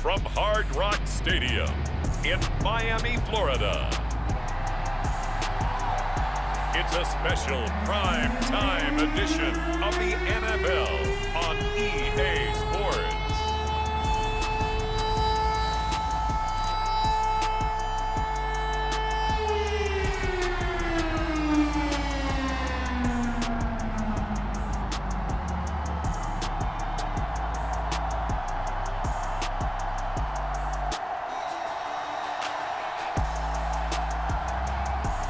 from Hard Rock Stadium in Miami, Florida. It's a special prime time edition of the NFL on EA Sports.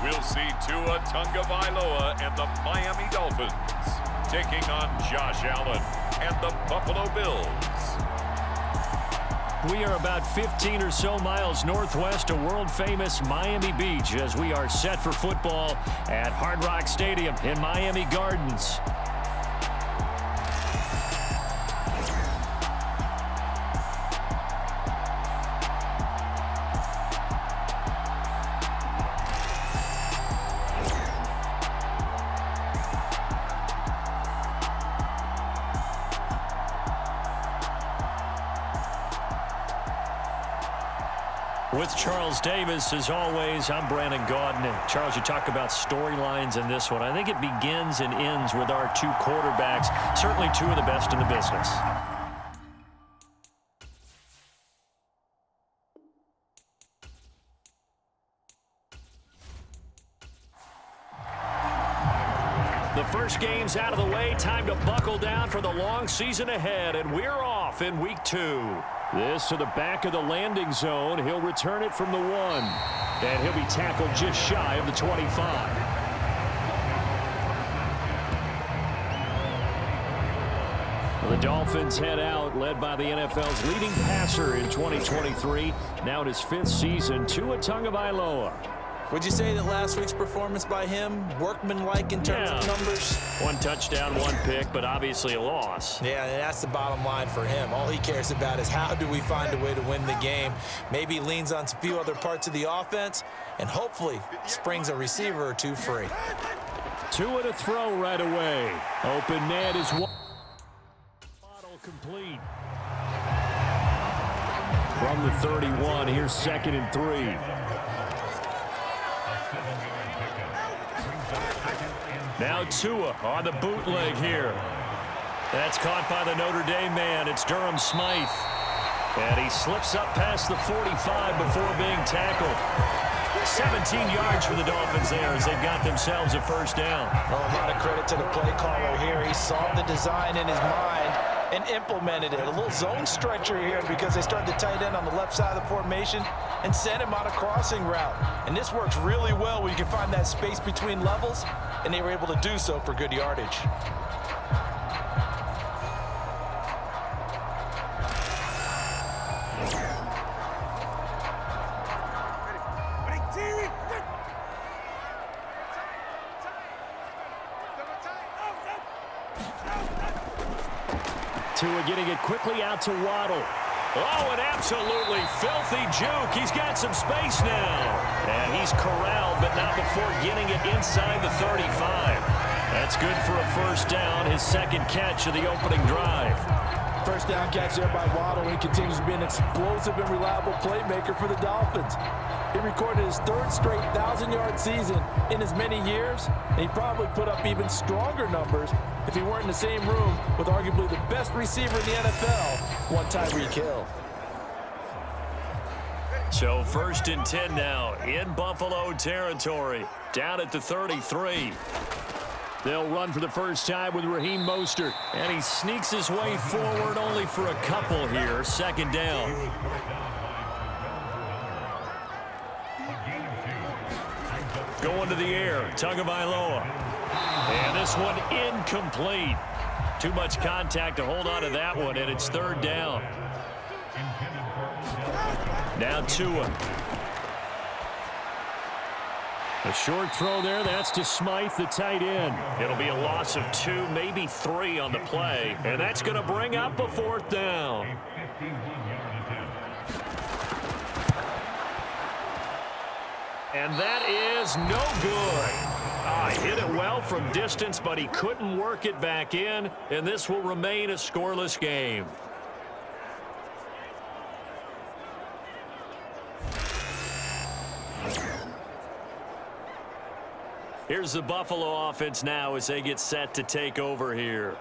We'll see Tua Tagovailoa and the Miami Dolphins taking on Josh Allen and the Buffalo Bills. We are about 15 or so miles northwest of world-famous Miami Beach as we are set for football at Hard Rock Stadium in Miami Gardens. With Charles Davis, as always, I'm Brandon Gaudin. Charles, you talk about storylines in this one. I think it begins and ends with our two quarterbacks, certainly two of the best in the business. The first game's out of the way. Time to buckle down for the long season ahead, and we're off in week 2. This to the back of the landing zone. He'll return it from the 1. And he'll be tackled just shy of the 25. The Dolphins head out, led by the NFL's leading passer in 2023. Now in his 5th season, Tua Tagovailoa. Would you say that last week's performance by him, workmanlike in terms of numbers? 1 touchdown, 1 pick, but obviously a loss. Yeah, and that's the bottom line for him. All he cares about is how do we find a way to win the game. Maybe leans on a few other parts of the offense, and hopefully springs a receiver or two free. Tua to throw right away. Open net is one. Complete. From the 31, here's 2nd and 3. Now Tua on the bootleg here. That's caught by the Notre Dame man. It's Durham Smythe. And he slips up past the 45 before being tackled. 17 yards for the Dolphins there as they've got themselves a first down. Well, a lot of credit to the play caller here. He saw the design in his mind and implemented it. A little zone stretcher here because they started to tight end on the left side of the formation and sent him on a crossing route. And this works really well where you can find that space between levels, and they were able to do so for good yardage. Tua getting it quickly out to Waddle. Oh, an absolutely filthy juke. He's got some space now. And he's corralled, but not before getting it inside the 35. That's good for a first down, his 2nd catch of the opening drive. First down catch there by Waddle. He continues to be an explosive and reliable playmaker for the Dolphins. He recorded his 3rd straight 1,000-yard season in as many years, and he probably put up even stronger numbers if he weren't in the same room with arguably the best receiver in the NFL, one Tyreek Hill. So 1st and 10 now in Buffalo territory, down at the 33. They'll run for the first time with Raheem Mostert, and he sneaks his way forward only for a couple here. 2nd down. Going to the air, Tagovailoa. And this one incomplete. Too much contact to hold on to that one, and it's 3rd down. Now Tua. A short throw there, that's to Smythe, the tight end. It'll be a loss of 2, maybe 3 on the play, and that's going to bring up a 4th down. And that is no good. Hit it well from distance, but he couldn't work it back in, and this will remain a scoreless game. Here's the Buffalo offense now as they get set to take over here.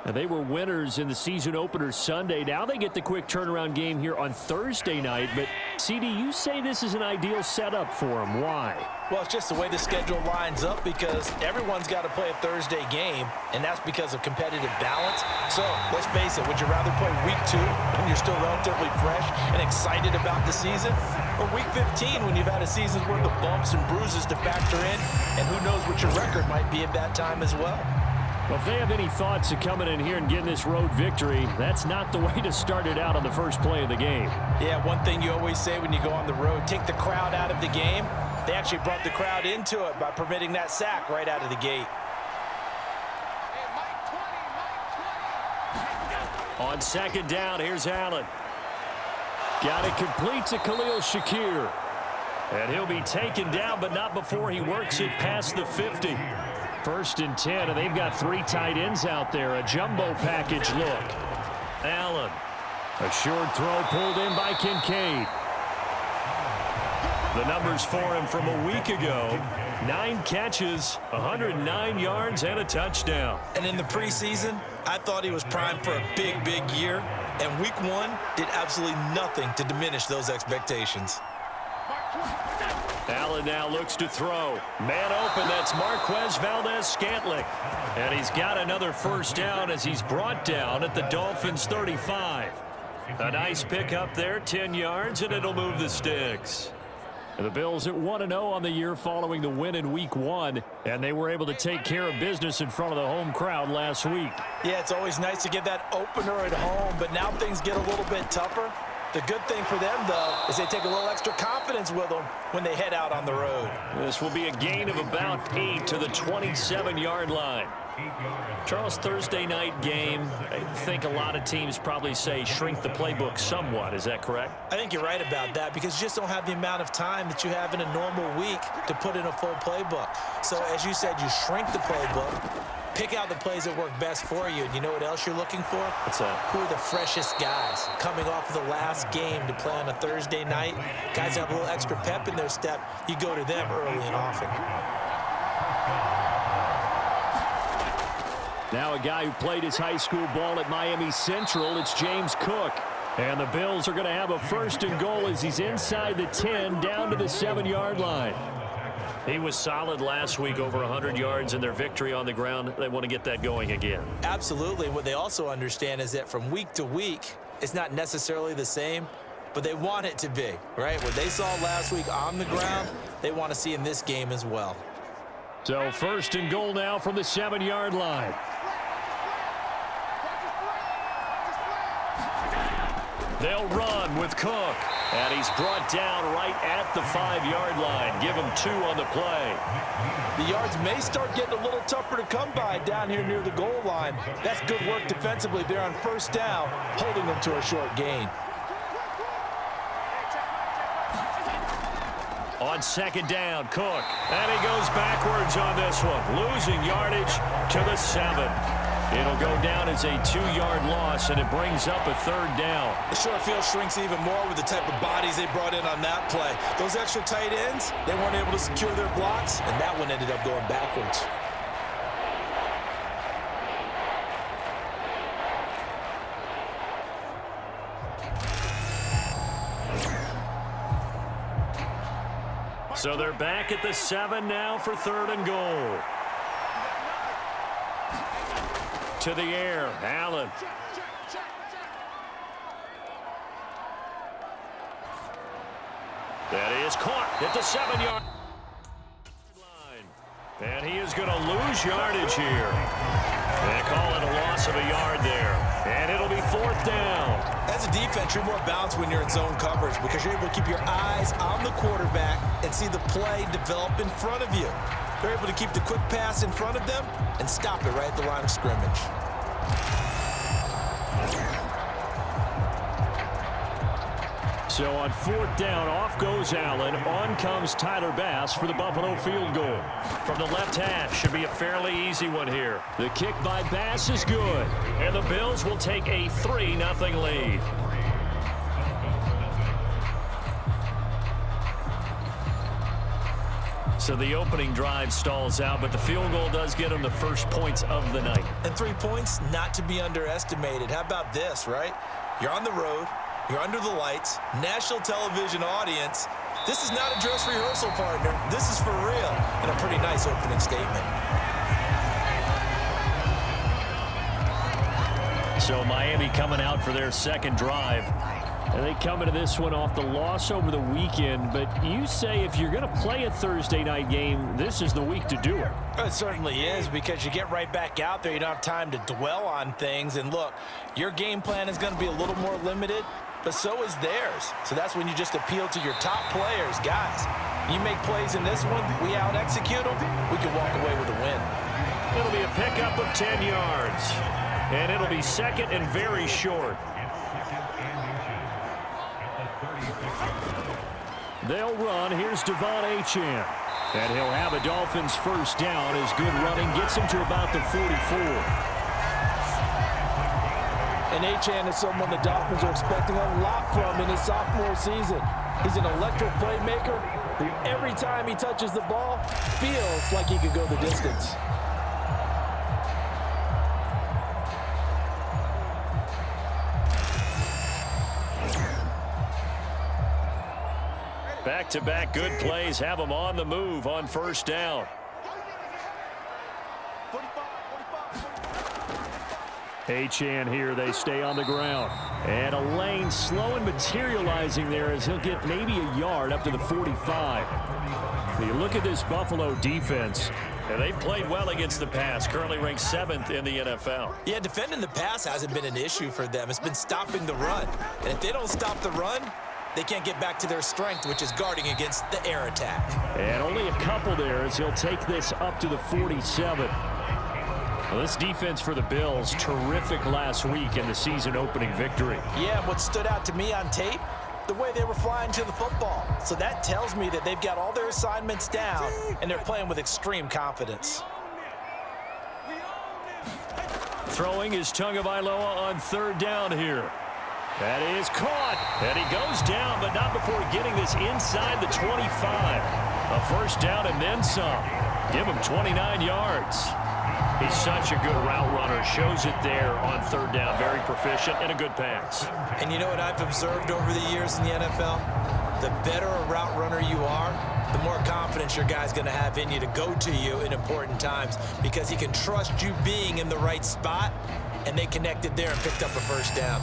Now, they were winners in the season opener Sunday. Now they get the quick turnaround game here on Thursday night. But, CD, you say this is an ideal setup for them. Why? Well, it's just the way the schedule lines up because everyone's got to play a Thursday game, and that's because of competitive balance. So, let's face it, would you rather play week 2 when you're still relatively fresh and excited about the season? Or week 15 when you've had a season's worth of bumps and bruises to factor in, and who knows what your record might be at that time as well? Well, if they have any thoughts of coming in here and getting this road victory, that's not the way to start it out on the first play of the game. Yeah, one thing you always say when you go on the road, take the crowd out of the game. They actually brought the crowd into it by permitting that sack right out of the gate. On second down, here's Allen. Got it complete to Khalil Shakir. And he'll be taken down, but not before he works it past the 50. 1st and 10, and they've got 3 tight ends out there. A jumbo package look. Allen. A short throw pulled in by Kincaid. The numbers for him from a week ago. 9 catches, 109 yards, and a touchdown. And in the preseason, I thought he was primed for a big, big year. And week 1 did absolutely nothing to diminish those expectations. Allen now looks to throw. Man open, that's Marquez Valdez-Scantling. And he's got another first down as he's brought down at the Dolphins' 35. A nice pick up there, 10 yards, and it'll move the sticks. The Bills at 1-0 on the year following the win in week 1, and they were able to take care of business in front of the home crowd last week. Yeah, it's always nice to get that opener at home, but now things get a little bit tougher. The good thing for them, though, is they take a little extra confidence with them when they head out on the road. This will be a gain of about 8 to the 27-yard line. Charles, Thursday night game, I think a lot of teams probably say shrink the playbook somewhat. Is that correct? I think you're right about that because you just don't have the amount of time that you have in a normal week to put in a full playbook. So, as you said, you shrink the playbook. Pick out the plays that work best for you. And you know what else you're looking for? What's that? Who are the freshest guys coming off of the last game to play on a Thursday night? Guys have a little extra pep in their step. You go to them early and often. Now a guy who played his high school ball at Miami Central, it's James Cook. And the Bills are going to have a 1st and goal as he's inside the 10 down to the 7-yard line. He was solid last week, over 100 yards in their victory on the ground. They want to get that going again. Absolutely. What they also understand is that from week to week, it's not necessarily the same, but they want it to be, right? What they saw last week on the ground, they want to see in this game as well. So 1st and goal now from the 7-yard line. They'll run with Cook. And he's brought down right at the 5-yard line. Give him 2 on the play. The yards may start getting a little tougher to come by down here near the goal line. That's good work defensively there on 1st down, holding them to a short gain. On 2nd down, Cook. And he goes backwards on this one. Losing yardage to the 7. It'll go down as a 2-yard loss, and it brings up a 3rd down. The short field shrinks even more with the type of bodies they brought in on that play. Those extra tight ends, they weren't able to secure their blocks, and that one ended up going backwards. So they're back at the 7 now for 3rd and goal. To the air, Allen. That is caught at the 7-yard line. And he is going to lose yardage here. They call it a loss of a yard there. And it'll be 4th down. As a defense, you're more balanced when you're in zone coverage because you're able to keep your eyes on the quarterback and see the play develop in front of you. They're able to keep the quick pass in front of them and stop it right at the line of scrimmage. So on 4th down, off goes Allen. On comes Tyler Bass for the Buffalo field goal. From the left hash, should be a fairly easy one here. The kick by Bass is good. And the Bills will take a 3-0 lead. So the opening drive stalls out, but the field goal does get them the first points of the night. And 3 points, not to be underestimated. How about this, right? You're on the road. You're under the lights. National television audience. This is not a dress rehearsal, partner. This is for real. And a pretty nice opening statement. So Miami coming out for their second drive. And they come into this one off the loss over the weekend. But you say if you're going to play a Thursday night game, this is the week to do it. It certainly is, because you get right back out there. You don't have time to dwell on things. And look, your game plan is going to be a little more limited, but so is theirs. So that's when you just appeal to your top players. Guys, you make plays in this one, we out-execute them, we can walk away with a win. It'll be a pickup of 10 yards. And it'll be second and very short. They'll run. Here's Devon Achane. And he'll have a Dolphins first down as good running gets him to about the 44. And Achane is someone the Dolphins are expecting a lot from in his sophomore season. He's an electric playmaker who every time he touches the ball feels like he could go the distance. Back-to-back good plays have them on the move on first down. Achane here, they stay on the ground. And a lane slow and materializing there as he'll get maybe a yard up to the 45. You look at this Buffalo defense. And they've played well against the pass, currently ranked 7th in the NFL. Yeah, defending the pass hasn't been an issue for them. It's been stopping the run. And if they don't stop the run, they can't get back to their strength, which is guarding against the air attack. And only a couple there as he'll take this up to the 47. Well, this defense for the Bills, terrific last week in the season opening victory. Yeah, what stood out to me on tape, the way they were flying to the football. So that tells me that they've got all their assignments down and they're playing with extreme confidence. Throwing is Tagovailoa on third down here. That is caught, and he goes down, but not before getting this inside the 25. A first down and then some. Give him 29 yards. He's such a good route runner. Shows it there on third down. Very proficient and a good pass. And you know what I've observed over the years in the NFL? The better a route runner you are, the more confidence your guy's going to have in you to go to you in important times, because he can trust you being in the right spot, and they connected there and picked up a first down.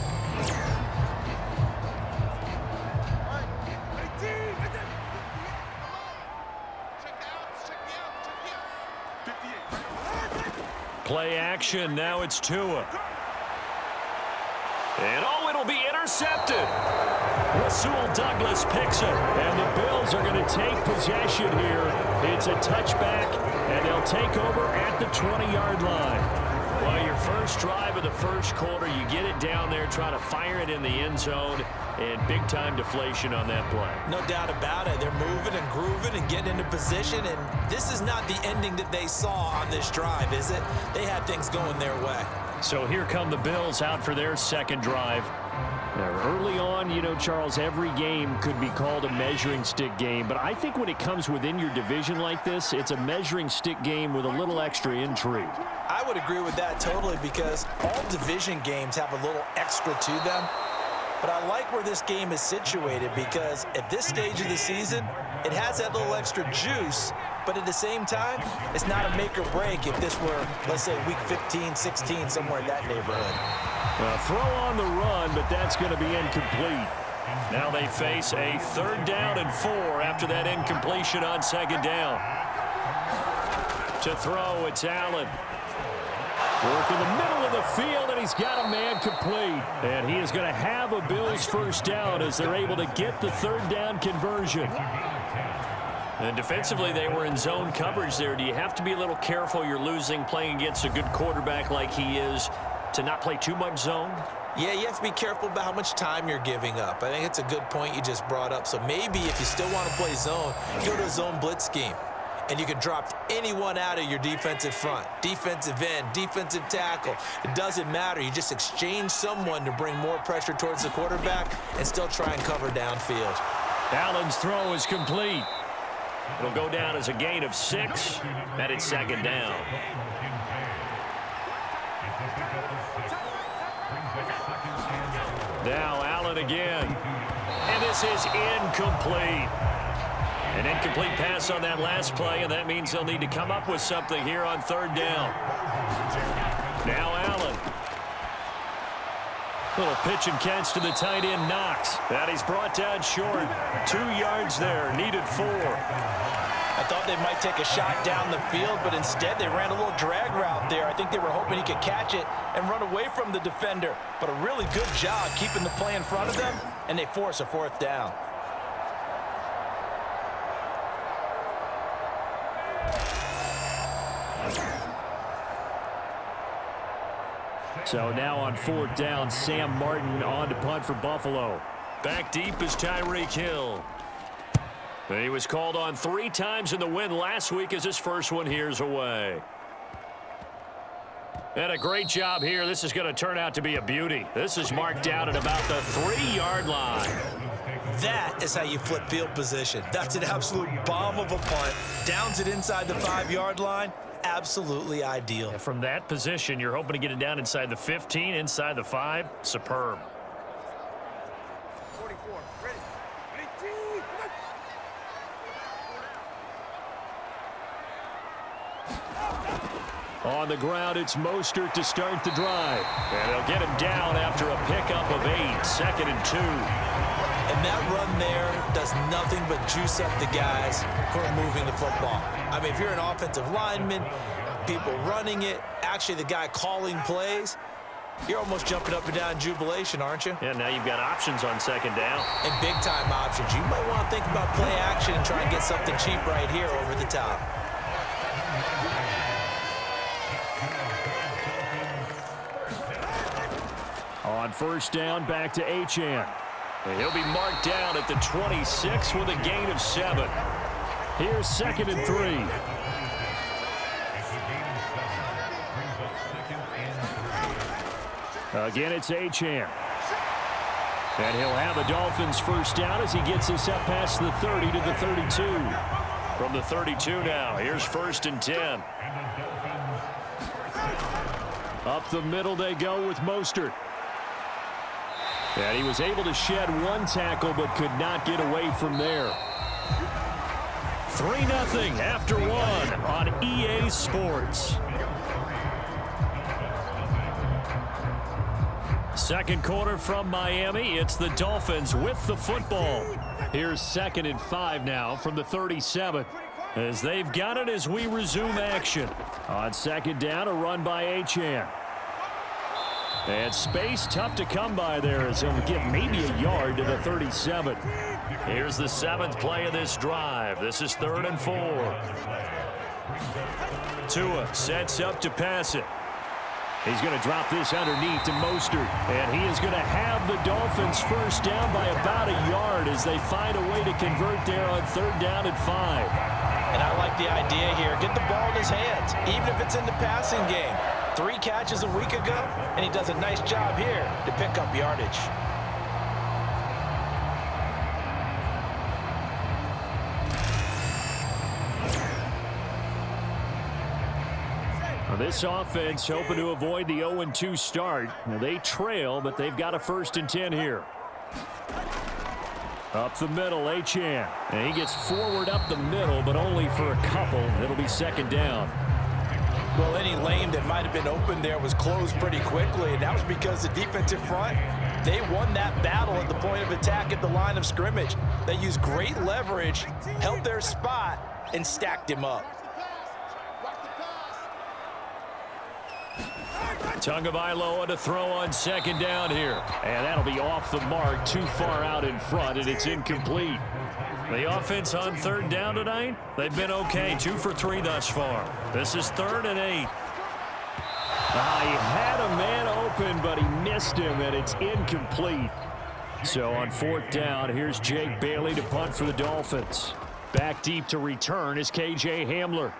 Play action. Now it's Tua. And oh, it'll be intercepted. Rasul Douglas picks it. And the Bills are going to take possession here. It's a touchback, and they'll take over at the 20-yard line. Well, your first drive of the first quarter, you get it down there, try to fire it in the end zone, and big-time deflation on that play. No doubt about it. They're moving and grooving and getting into position, and this is not the ending that they saw on this drive, is it? They had things going their way. So here come the Bills out for their second drive. Now, early on, you know, Charles, every game could be called a measuring stick game, but I think when it comes within your division like this, it's a measuring stick game with a little extra intrigue. I would agree with that totally, because all division games have a little extra to them. But I like where this game is situated, because at this stage of the season, it has that little extra juice, but at the same time, it's not a make or break if this were, let's say, week 15, 16, somewhere in that neighborhood. Throw on the run, but that's going to be incomplete. Now they face a third down and 4 after that incompletion on second down. To throw, it's Allen. Work in the middle of the field, and he's got a man complete. And he is going to have a Bills first down as they're able to get the third down conversion. And defensively, they were in zone coverage there. Do you have to be a little careful? You're losing playing against a good quarterback like he is to not play too much zone? Yeah, you have to be careful about how much time you're giving up. I think it's a good point you just brought up. So maybe if you still want to play zone, go to a zone blitz scheme. And you can drop anyone out of your defensive front, defensive end, defensive tackle. It doesn't matter. You just exchange someone to bring more pressure towards the quarterback and still try and cover downfield. Allen's throw is complete. It'll go down as a gain of 6, and it's second down. Now Allen again. And this is incomplete. An incomplete pass on that last play, and that means they'll need to come up with something here on third down. Now Allen. Little pitch and catch to the tight end, Knox. And he's brought down short. 2 yards there, needed 4. I thought they might take a shot down the field, but instead they ran a little drag route there. I think they were hoping he could catch it and run away from the defender. But a really good job keeping the play in front of them, and they force a 4th down. So now on 4th down, Sam Martin on to punt for Buffalo. Back deep is Tyreek Hill. He was called on 3 times in the win last week as his first one here's away. And a great job here. This is going to turn out to be a beauty. This is marked down at about the 3-yard line. That is how you flip field position. That's an absolute bomb of a punt. Downs it inside the 5-yard line. Absolutely ideal. From that position, you're hoping to get it down inside the 15, inside the 5. Superb. 44, ready. 18. On the ground, it's Mostert to start the drive. And they'll get him down after a pickup of 8, 2nd and 2. And that run there does nothing but juice up the guys who are moving the football. I mean, if you're an offensive lineman, people running it, actually the guy calling plays, you're almost jumping up and down in jubilation, aren't you? Yeah, now you've got options on 2nd down. And big-time options. You might want to think about play action and try and get something cheap right here over the top. On 1st down, back to Achane. He'll be marked down at the 26 with a gain of 7. Here's 2nd and 3. Again, it's Achane. And he'll have the Dolphins 1st down as he gets us up past the 30 to the 32. From the 32 now, here's 1st and 10. Up the middle they go with Mostert. And he was able to shed 1 tackle but could not get away from there. 3-0 after 1 on EA Sports. Second quarter from Miami. It's the Dolphins with the football. Here's 2nd and 5 now from the 37. As they've got it as we resume action. On 2nd down, a run by Achane. And space tough to come by there as he'll get maybe a yard to the 37. Here's the 7th play of this drive. This is 3rd and 4. Tua sets up to pass it. He's going to drop this underneath to Mostert. And he is going to have the Dolphins 1st down by about a yard as they find a way to convert there on 3rd down and 5. And I like the idea here. Get the ball in his hands, even if it's in the passing game. 3 catches a week ago, and he does a nice job here to pick up yardage. Well, this offense hoping to avoid the 0-2 start. Now, they trail, but they've got a 1st and 10 here. Up the middle, Achane. And he gets forward up the middle, but only for a couple. It'll be 2nd down. Well, any lane that might have been open there was closed pretty quickly, and that was because the defensive front, they won that battle at the point of attack at the line of scrimmage. They used great leverage, held their spot, and stacked him up. Tagovailoa to throw on 2nd down here. And that'll be off the mark, too far out in front, and it's incomplete. The offense on 3rd down tonight, they've been okay. 2 for 3 thus far. This is 3rd and 8. He had a man open, but he missed him, and it's incomplete. So on 4th down, here's Jake Bailey to punt for the Dolphins. Back deep to return is KJ Hamler.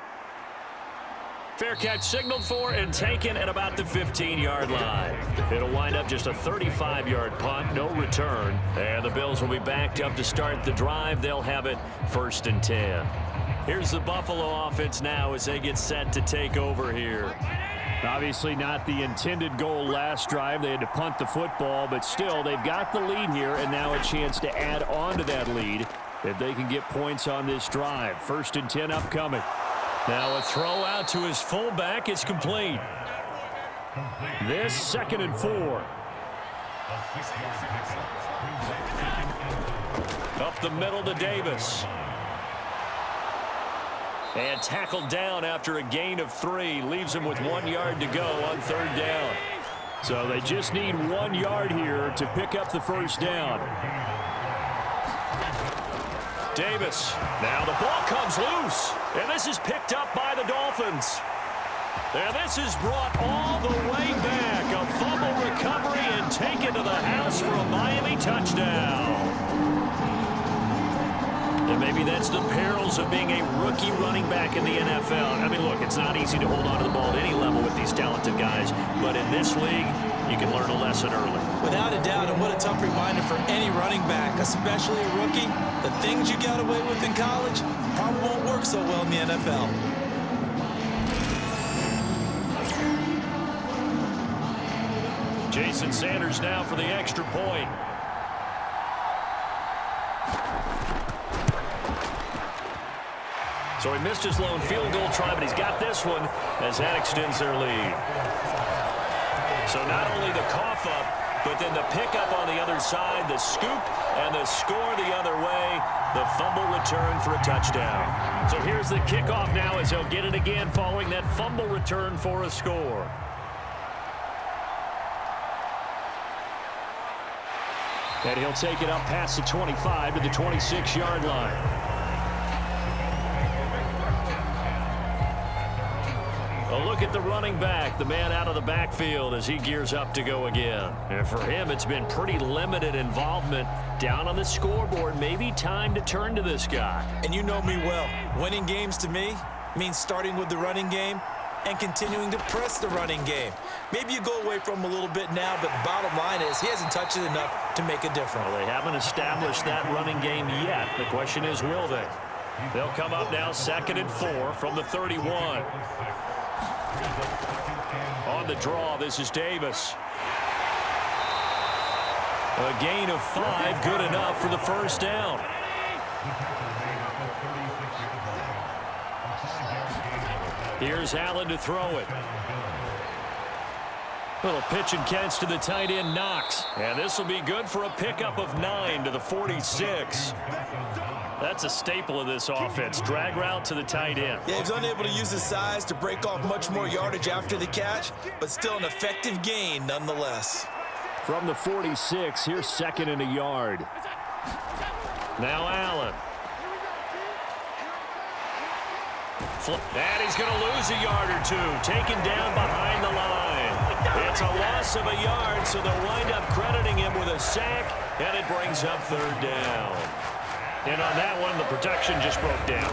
Fair catch signaled for and taken at about the 15-yard line. It'll wind up just a 35-yard punt, no return. And the Bills will be backed up to start the drive. They'll have it 1st and 10. Here's the Buffalo offense now as they get set to take over here. Obviously not the intended goal last drive. They had to punt the football, but still they've got the lead here and now a chance to add on to that lead if they can get points on this drive. 1st and 10 upcoming. Now a throw out to his fullback is complete. This 2nd and 4. Up the middle to Davis. And tackled down after a gain of 3. Leaves him with 1 yard to go on 3rd down. So they just need 1 yard here to pick up the 1st down. Davis. Now the ball comes loose. And this is picked up by the Dolphins. And this is brought all the way back. A fumble recovery and taken to the house for a Miami touchdown. And maybe that's the perils of being a rookie running back in the NFL. I mean, look, it's not easy to hold on to the ball at any level with these talented guys. But in this league, you can learn a lesson early. Without a doubt, and what a tough reminder for any running back, especially a rookie. The things you got away with in college probably won't work so well in the NFL. Jason Sanders now for the extra point. So he missed his lone field goal try, but he's got this one as that extends their lead. So not only the cough up, but then the pickup on the other side, the scoop, and the score the other way, the fumble return for a touchdown. So here's the kickoff now as he'll get it again following that fumble return for a score. And he'll take it up past the 25 to the 26-yard line. A look at the running back, the man out of the backfield as he gears up to go again. And for him, it's been pretty limited involvement down on the scoreboard. Maybe time to turn to this guy. And you know me well. Winning games to me means starting with the running game and continuing to press the running game. Maybe you go away from him a little bit now, but the bottom line is he hasn't touched it enough to make a difference. Well, they haven't established that running game yet. The question is, will they? They'll come up now 2nd and 4 from the 31. On the draw, this is Davis. A gain of 5, good enough for the 1st down. Here's Allen to throw it. Little pitch and catch to the tight end, Knox. And this will be good for a pickup of 9 to the 46. That's a staple of this offense. Drag route to the tight end. Yeah, he's unable to use his size to break off much more yardage after the catch, but still an effective gain nonetheless. From the 46, here's 2nd and a yard. Now Allen. And he's going to lose a yard or 2. Taken down behind the line. It's a loss of a yard, so they'll wind up crediting him with a sack, and it brings up 3rd down. And on that one, the protection just broke down.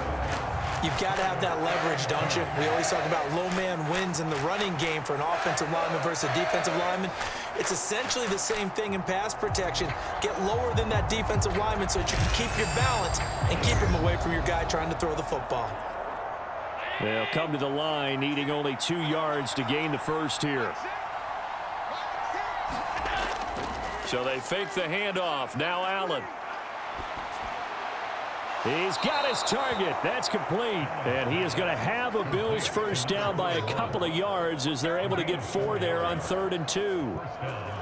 You've got to have that leverage, don't you? We always talk about low man wins in the running game for an offensive lineman versus a defensive lineman. It's essentially the same thing in pass protection. Get lower than that defensive lineman so that you can keep your balance and keep him away from your guy trying to throw the football. They'll come to the line, needing only 2 yards to gain the 1st here. So they fake the handoff. Now Allen. He's got his target. That's complete. And he is going to have a Bills 1st down by a couple of yards as they're able to get 4 there on 3rd and 2.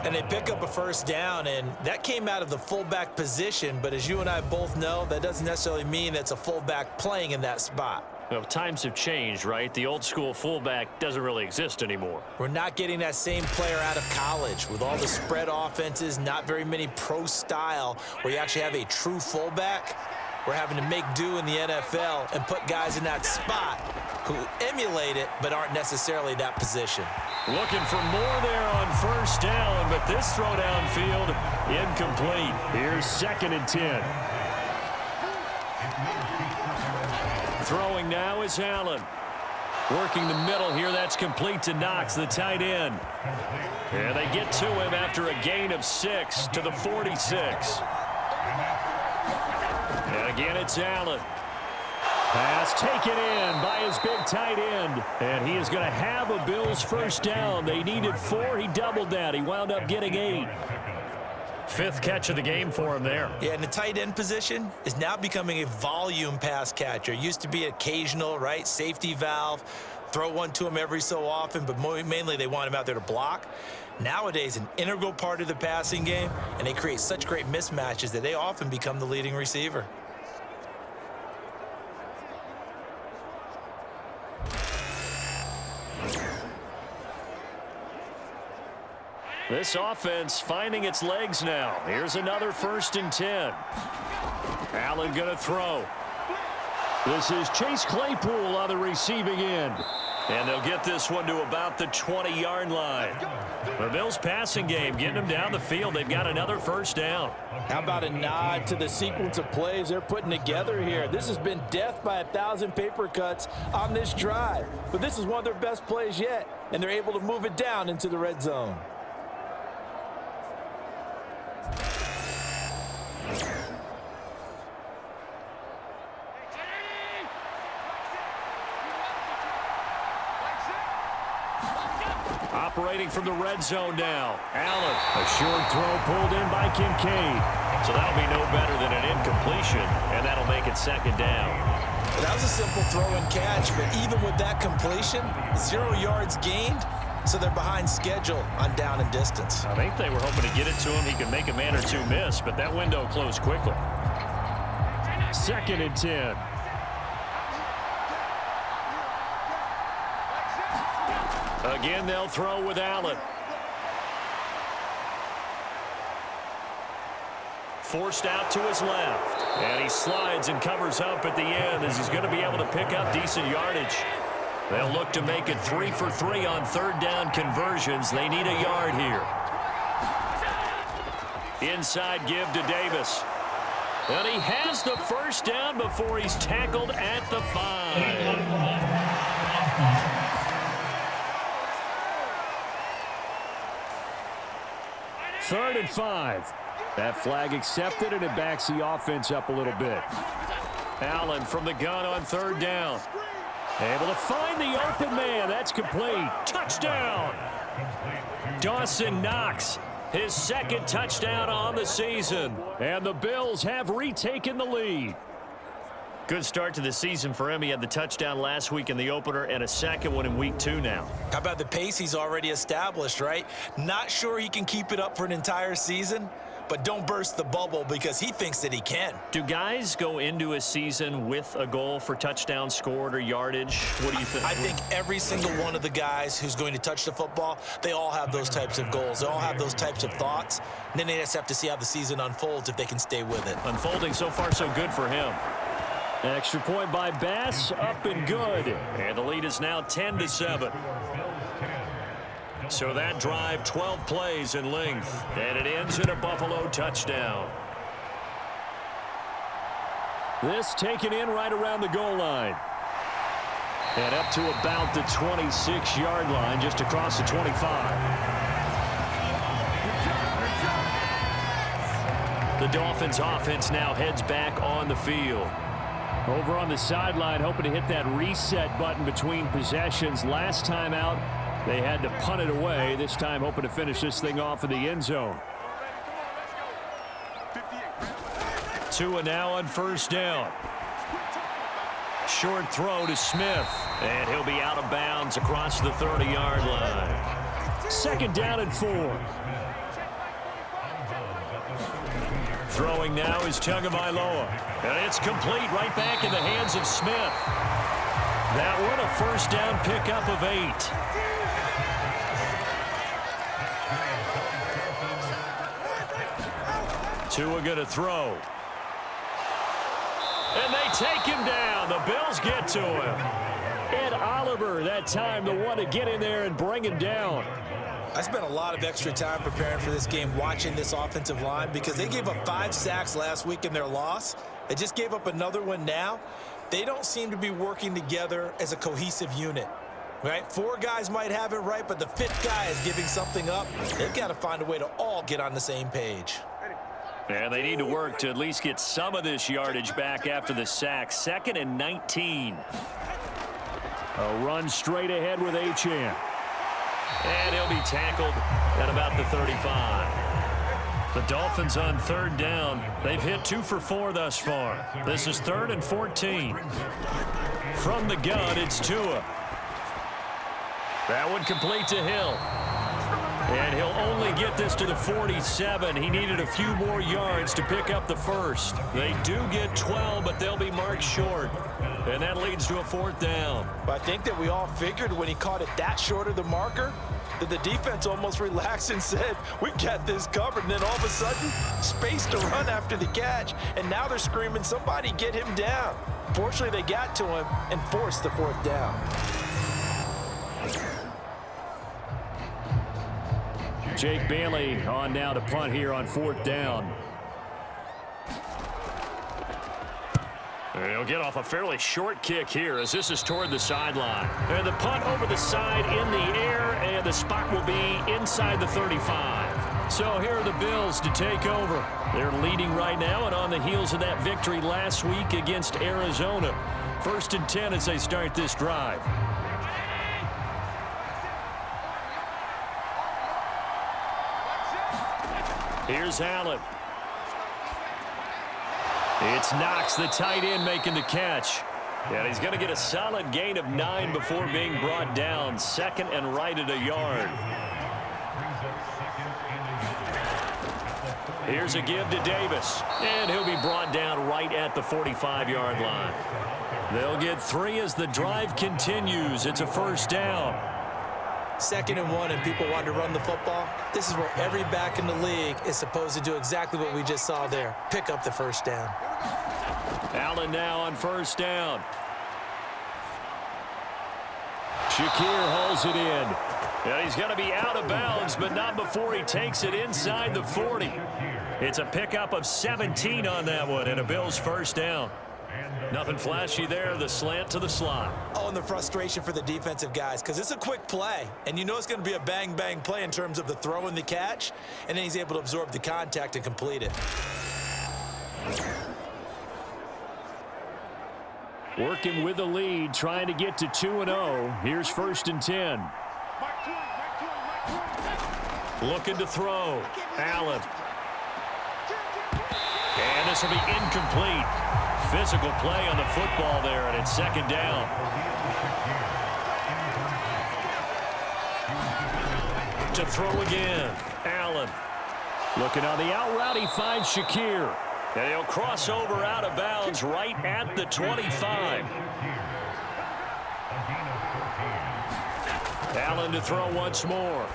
And they pick up a 1st down, and that came out of the fullback position. But as you and I both know, that doesn't necessarily mean it's a fullback playing in that spot. Well, times have changed, right? The old school fullback doesn't really exist anymore. We're not getting that same player out of college with all the spread offenses, not very many pro style where you actually have a true fullback. We're having to make do in the NFL and put guys in that spot who emulate it but aren't necessarily that position. Looking for more there on 1st down, but this throw downfield incomplete. Here's 2nd and 10. Throwing now is Allen. Working the middle here, that's complete to Knox, the tight end. And they get to him after a gain of 6 to the 46. And again, it's Allen. Pass taken in by his big tight end. And he is going to have a Bills first down. They needed 4. He doubled that. He wound up getting 8. 5th catch of the game for him there. Yeah, and the tight end position is now becoming a volume pass catcher. It used to be occasional, right? Safety valve. Throw one to him every so often, but mainly they want him out there to block. Nowadays, an integral part of the passing game, and they create such great mismatches that they often become the leading receiver. This offense finding its legs now. Here's another 1st and 10. Allen going to throw. This is Chase Claypool on the receiving end. And they'll get this one to about the 20-yard line. The Bills passing game getting them down the field. They've got another first down. How about a nod to the sequence of plays they're putting together here? This has been death by 1,000 paper cuts on this drive. But this is one of their best plays yet, and they're able to move it down into the red zone. Operating from the red zone now. Allen, a short throw pulled in by Kincaid. So that'll be no better than an incompletion, and that'll make it 2nd down. That was a simple throw and catch, but even with that completion, 0 yards gained, so they're behind schedule on down and distance. I think they were hoping to get it to him. He could make a man or two miss, but that window closed quickly. 2nd and 10. Again, they'll throw with Allen. Forced out to his left. And he slides and covers up at the end as he's going to be able to pick up decent yardage. They'll look to make it 3 for 3 on 3rd down conversions. They need a yard here. Inside give to Davis. And he has the first down before he's tackled at the 5. 3rd and 5. That flag accepted, and it backs the offense up a little bit. Allen from the gun on 3rd down. Able to find the open man. That's complete. Touchdown. Dawson Knox, his 2nd touchdown on the season. And the Bills have retaken the lead. Good start to the season for him. He had the touchdown last week in the opener and a 2nd one in week 2 now. How about the pace he's already established, right? Not sure he can keep it up for an entire season, but don't burst the bubble because he thinks that he can. Do guys go into a season with a goal for touchdown scored or yardage? What do you think? I think every single one of the guys who's going to touch the football, they all have those types of goals. They all have those types of thoughts. And then they just have to see how the season unfolds if they can stay with it. Unfolding so far so good for him. Extra point by Bass, up and good. And the lead is now 10-7. So that drive, 12 plays in length, and it ends in a Buffalo touchdown. This taken in right around the goal line. And up to about the 26-yard line, just across the 25. The Dolphins offense now heads back on the field. Over on the sideline, hoping to hit that reset button between possessions. Last time out, they had to punt it away. This time, hoping to finish this thing off in the end zone. Tua now on 1st down. Short throw to Smith. And he'll be out of bounds across the 30-yard line. 2nd down and 4. Throwing now is Tagovailoa. And it's complete right back in the hands of Smith. That one a 1st down pickup of 8. Tua going to throw. And they take him down. The Bills get to him. Ed Oliver that time the one to get in there and bring him down. I spent a lot of extra time preparing for this game watching this offensive line because they gave up 5 sacks last week in their loss. They just gave up another one now. They don't seem to be working together as a cohesive unit. Right? 4 guys might have it right, but the 5th guy is giving something up. They've got to find a way to all get on the same page. And they need to work to at least get some of this yardage back after the sack. 2nd and 19. A run straight ahead with Achane. And he'll be tackled at about the 35. The Dolphins on 3rd down. They've hit 2 for 4 thus far. This is 3rd and 14. From the gun, it's Tua. That one complete to Hill. And he'll only get this to the 47. He needed a few more yards to pick up the first. They do get 12, but they'll be marked short. And that leads to a 4th down. But I think that we all figured when he caught it that short of the marker that the defense almost relaxed and said, we got this covered. And then all of a sudden, space to run after the catch. And now they're screaming, somebody get him down. Fortunately, they got to him and forced the 4th down. Jake Bailey on now to punt here on 4th down. He'll get off a fairly short kick here as this is toward the sideline. And the punt over the side in the air, and the spot will be inside the 35. So here are the Bills to take over. They're leading right now and on the heels of that victory last week against Arizona. 1st and 10 as they start this drive. Here's Allen. It's Knox, the tight end, making the catch. And he's going to get a solid gain of 9 before being brought down. 2nd and right at a yard. Here's a give to Davis. And he'll be brought down right at the 45-yard line. They'll get 3 as the drive continues. It's a 1st down. 2nd and 1 and people want to run the football. This is where every back in the league is supposed to do exactly what we just saw there. Pick up the 1st down. Allen now on 1st down. Shakir hauls it in. And he's going to be out of bounds, but not before he takes it inside the 40. It's a pickup of 17 on that one and a Bills 1st down. Nothing flashy there, the slant to the slot. Oh, and the frustration for the defensive guys, because it's a quick play, and you know it's going to be a bang-bang play in terms of the throw and the catch, and then he's able to absorb the contact and complete it. Working with the lead, trying to get to 2-0. Here's 1st and 10. Looking to throw. Allen. And this will be incomplete. Physical play on the football there, and it's 2nd down. To throw again. Allen. Looking on the out route, he finds Shakir. And he'll cross over out of bounds right at the 25. Allen to throw once more.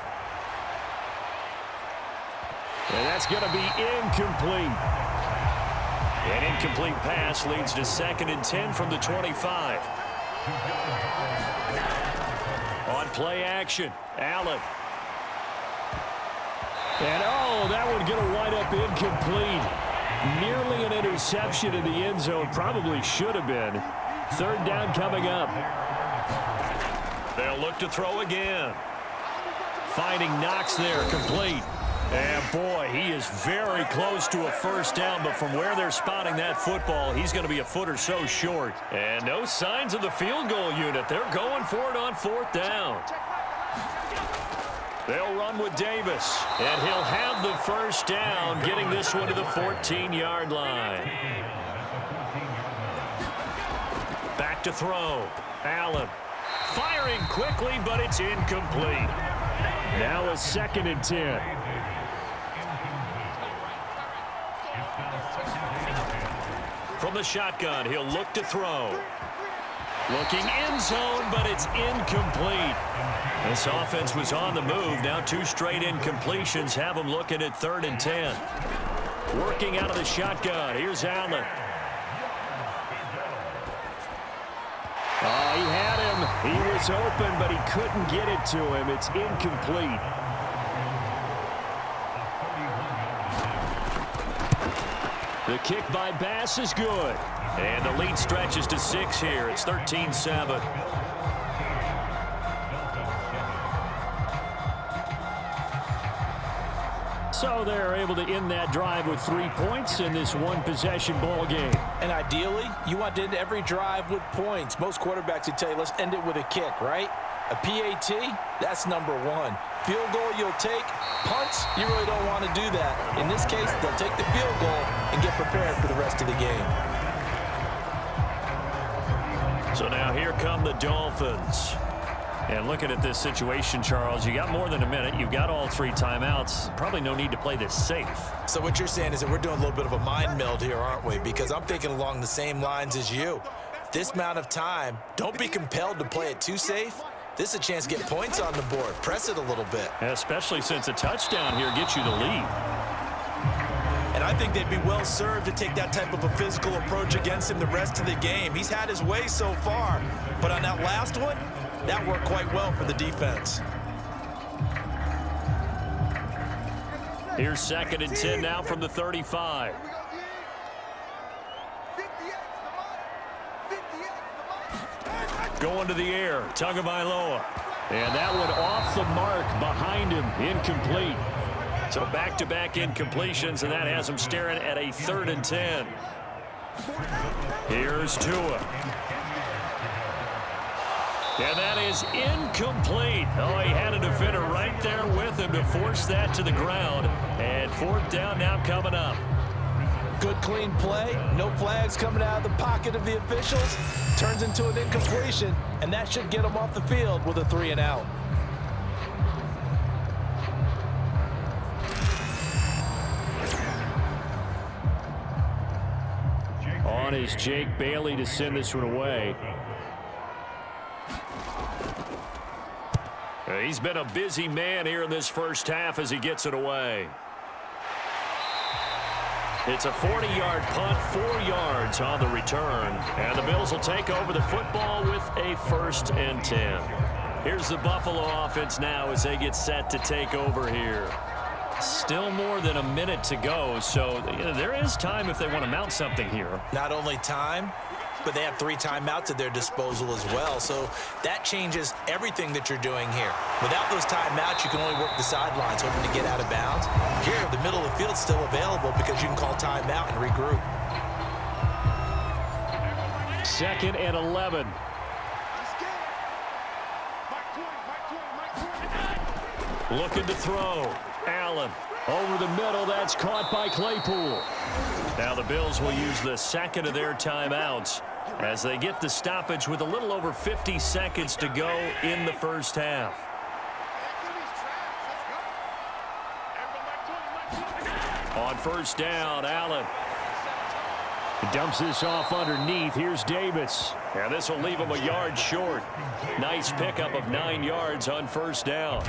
And that's going to be incomplete. An incomplete pass leads to 2nd and 10 from the 25. On play action, Allen. And oh, that one going to wind up incomplete. Nearly an interception in the end zone. Probably should have been. 3rd down coming up. They'll look to throw again. Finding Knox there, complete. And boy, he is very close to a 1st down, but from where they're spotting that football, he's going to be a foot or so short. And no signs of the field goal unit. They're going for it on 4th down. They'll run with Davis, and he'll have the 1st down, getting this one to the 14-yard line. Back to throw. Allen firing quickly, but it's incomplete. Now a 2nd and 10. From the shotgun, he'll look to throw. Looking end zone, but it's incomplete. This offense was on the move. Now 2 straight incompletions have them looking at 3rd and 10. Working out of the shotgun. Here's Allen. Oh, he had him. He was open, but he couldn't get it to him. It's incomplete. The kick by Bass is good. And the lead stretches to 6 here. It's 13-7. So they're able to end that drive with 3 points in this one-possession ball game. And ideally, you want to end every drive with points. Most quarterbacks would tell you, let's end it with a kick, right? A PAT, that's number one. Field goal you'll take. Punts, you really don't want to do that. In this case, they'll take the field goal and get prepared for the rest of the game. So now here come the Dolphins. And looking at this situation, Charles, you got more than a minute. You've got all 3 timeouts. Probably no need to play this safe. So what you're saying is that we're doing a little bit of a mind meld here, aren't we? Because I'm thinking along the same lines as you. This amount of time, don't be compelled to play it too safe. This is a chance to get points on the board. Press it a little bit. Especially since a touchdown here gets you the lead. And I think they'd be well served to take that type of a physical approach against him the rest of the game. He's had his way so far, but on that last one, that worked quite well for the defense. Here's 2nd and 10 now from the 35. Going to the air, Tagovailoa. And that one off the mark behind him, incomplete. So back-to-back incompletions, and that has him staring at a 3rd and 10. Here's Tua. And that is incomplete. Oh, he had a defender right there with him to force that to the ground. And 4th down now coming up. Good, clean play. No flags coming out of the pocket of the officials. Turns into an incompletion, and that should get them off the field with a 3 and out. On is Jake Bailey to send this one away. He's been a busy man here in this first half as he gets it away. It's a 40-yard punt, 4 yards on the return. And the Bills will take over the football with a 1st and 10. Here's the Buffalo offense now as they get set to take over here. Still more than a minute to go, so there is time if they want to mount something here. Not only time, but they have 3 timeouts at their disposal as well. So that changes everything that you're doing here. Without those timeouts, you can only work the sidelines, hoping to get out of bounds. Here, the middle of the field's still available because you can call timeout and regroup. 2nd and 11. Looking to throw. Allen. Over the middle, that's caught by Claypool. Now the Bills will use the 2nd of their timeouts as they get the stoppage with a little over 50 seconds to go in the first half. On 1st down, Allen. He dumps this off underneath. Here's Davis. And this will leave him a yard short. Nice pickup of 9 yards on 1st down.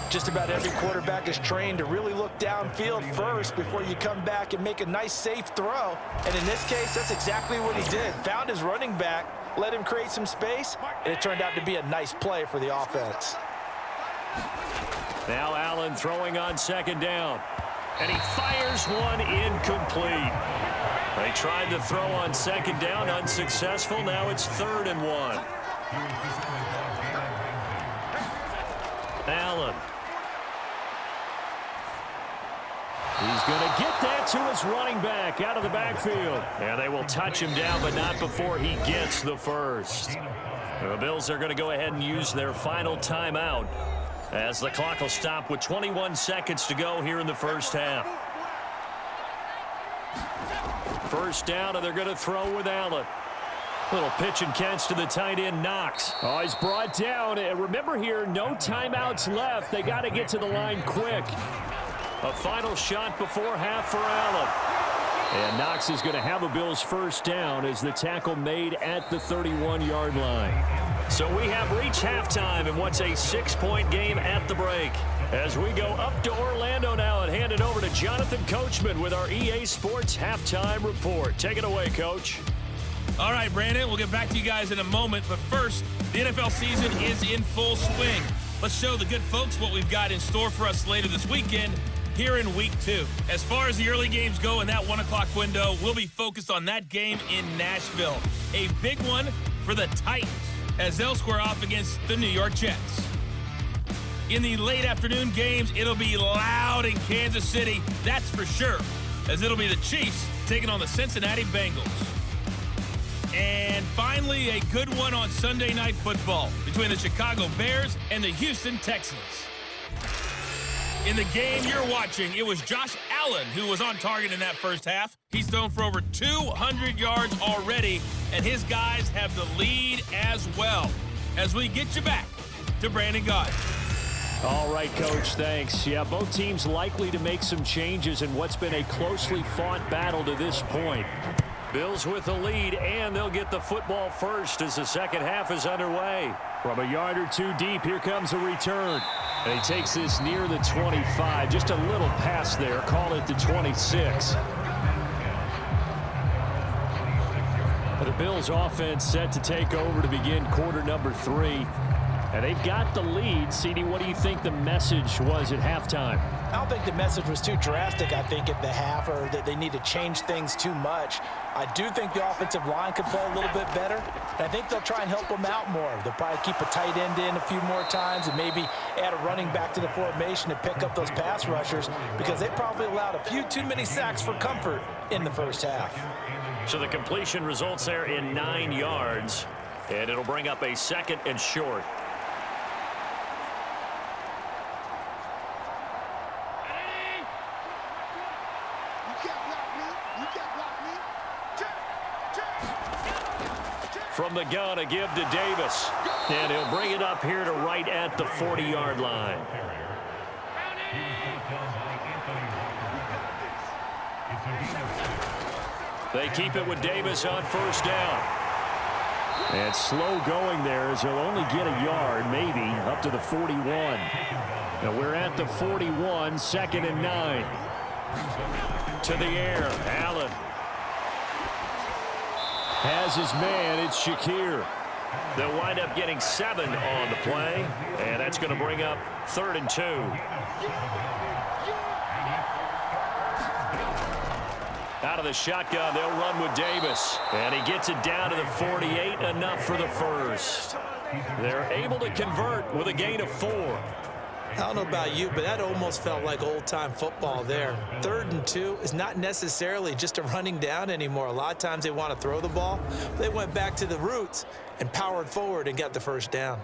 Just about every quarterback is trained to really look downfield first before you come back and make a nice, safe throw. And in this case, that's exactly what he did. Found his running back, let him create some space, and it turned out to be a nice play for the offense. Now Allen throwing on 2nd down. And he fires one incomplete. They tried to throw on 2nd down, unsuccessful. Now it's 3rd and 1. Allen. He's going to get that to his running back out of the backfield. And they will touch him down, but not before he gets the 1st. The Bills are going to go ahead and use their final timeout as the clock will stop with 21 seconds to go here in the first half. 1st down, and they're going to throw with Allen. Little pitch and catch to the tight end, Knox. Oh, he's brought down. And remember here, no timeouts left. They got to get to the line quick. A final shot before half for Allen. And Knox is going to have a Bills 1st down as the tackle made at the 31-yard line. So we have reached halftime in what's a 6-point game at the break. As we go up to Orlando now and hand it over to Jonathan Coachman with our EA Sports Halftime Report. Take it away, Coach. All right, Brandon, we'll get back to you guys in a moment. But first, the NFL season is in full swing. Let's show the good folks what we've got in store for us later this weekend here in Week 2. As far as the early games go in that 1 o'clock window, we'll be focused on that game in Nashville. A big one for the Titans as they'll square off against the New York Jets. In the late afternoon games, it'll be loud in Kansas City, that's for sure, as it'll be the Chiefs taking on the Cincinnati Bengals. And finally, a good one on Sunday Night Football between the Chicago Bears and the Houston Texans. In the game you're watching, it was Josh Allen who was on target in that first half. He's thrown for over 200 yards already, and his guys have the lead as well. As we get you back to Brandon Gaudin. All right, Coach, thanks. Yeah, both teams likely to make some changes in what's been a closely fought battle to this point. Bills with the lead, and they'll get the football first as the second half is underway. From a yard or two deep, here comes a return. And he takes this near the 25. Just a little pass there. Call it the 26. The Bills offense set to take over to begin quarter number 3. And they've got the lead. CD, what do you think the message was at halftime? I don't think the message was too drastic, I think, at the half, or that they need to change things too much. I do think the offensive line could play a little bit better. And I think they'll try and help them out more. They'll probably keep a tight end in a few more times and maybe add a running back to the formation to pick up those pass rushers, because they probably allowed a few too many sacks for comfort in the first half. So the completion results there in 9 yards, and it'll bring up a 2nd and short. From the gun, a give to Davis. And he'll bring it up here to right at the 40-yard line. They keep it with Davis on first down. And slow going there as he'll only get a yard, maybe, up to the 41. Now we're at the 41, 2nd and 9. To the air, Allen. Has his man, it's Shakir. They'll wind up getting 7 on the play, and that's going to bring up 3rd and 2. Out of the shotgun, they'll run with Davis, and he gets it down to the 48, enough for the first. They're able to convert with a gain of 4. I don't know about you, but that almost felt like old-time football there. 3rd and 2 is not necessarily just a running down anymore. A lot of times they want to throw the ball. They went back to the roots and powered forward and got the first down.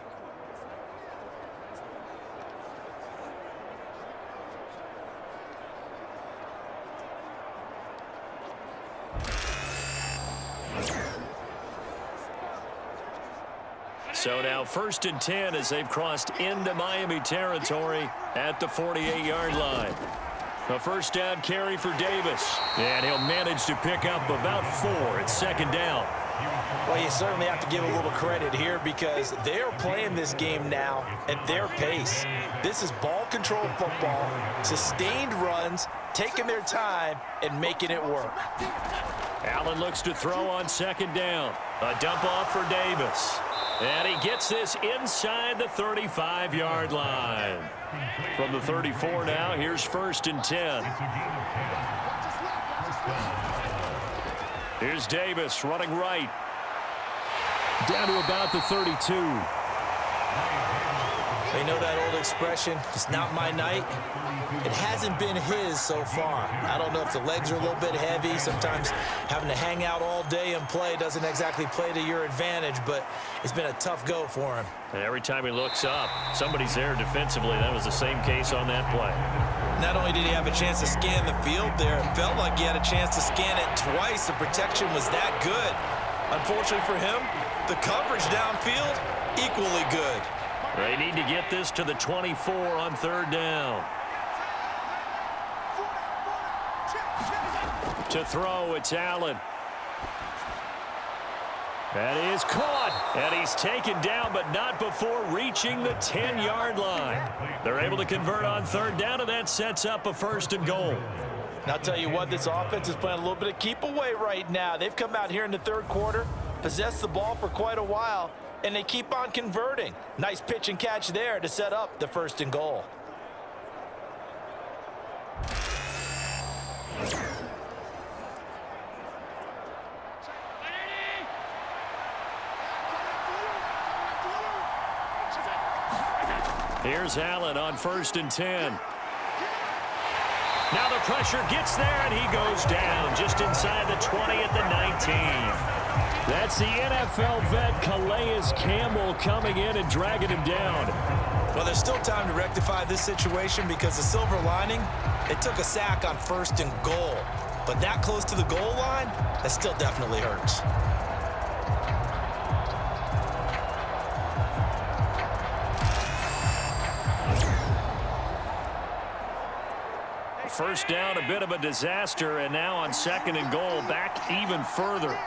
So now 1st and 10 as they've crossed into Miami territory at the 48-yard line. A first down carry for Davis. And he'll manage to pick up about 4 at 2nd down. Well, you certainly have to give a little credit here, because they're playing this game now at their pace. This is ball control football, sustained runs, taking their time and making it work. Allen looks to throw on 2nd down. A dump off for Davis. And he gets this inside the 35-yard line. From the 34 now, here's 1st and 10. Here's Davis running right. Down to about the 32. They know that old expression, it's not my night. It hasn't been his so far. I don't know if the legs are a little bit heavy. Sometimes having to hang out all day and play doesn't exactly play to your advantage, but it's been a tough go for him. And every time he looks up, somebody's there defensively. That was the same case on that play. Not only did he have a chance to scan the field there, it felt like he had a chance to scan it twice. The protection was that good. Unfortunately for him, the coverage downfield, equally good. They need to get this to the 24 on 3rd down. To throw, it's Allen. That is caught, and he's taken down, but not before reaching the 10-yard line. They're able to convert on 3rd down, and that sets up a 1st and goal. And I'll tell you what, this offense is playing a little bit of keep away right now. They've come out here in the 3rd quarter, possessed the ball for quite a while, and they keep on converting. Nice pitch and catch there to set up the 1st and goal. Here's Allen on 1st and 10. Now the pressure gets there, and he goes down just inside the 20 at the 19. That's the NFL vet Calais Campbell coming in and dragging him down. Well, there's still time to rectify this situation because the silver lining, it took a sack on 1st and goal. But that close to the goal line, that still definitely hurts. First down, a bit of a disaster, and now on 2nd and goal, back even further.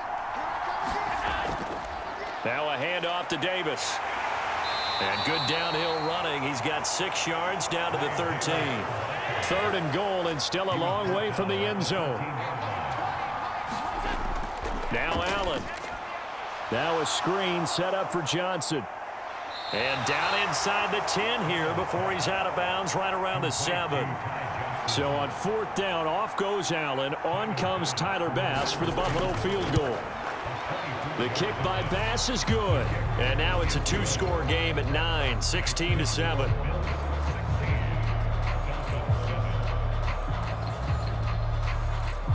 Now a handoff to Davis. And good downhill running. He's got 6 yards down to the 13. 3rd and goal, and still a long way from the end zone. Now Allen. Now a screen set up for Johnson. And down inside the 10 here before he's out of bounds right around the 7. So on 4th down, off goes Allen. On comes Tyler Bass for the Buffalo field goal. The kick by Bass is good. And now it's a 2-score game at 9, 16-7.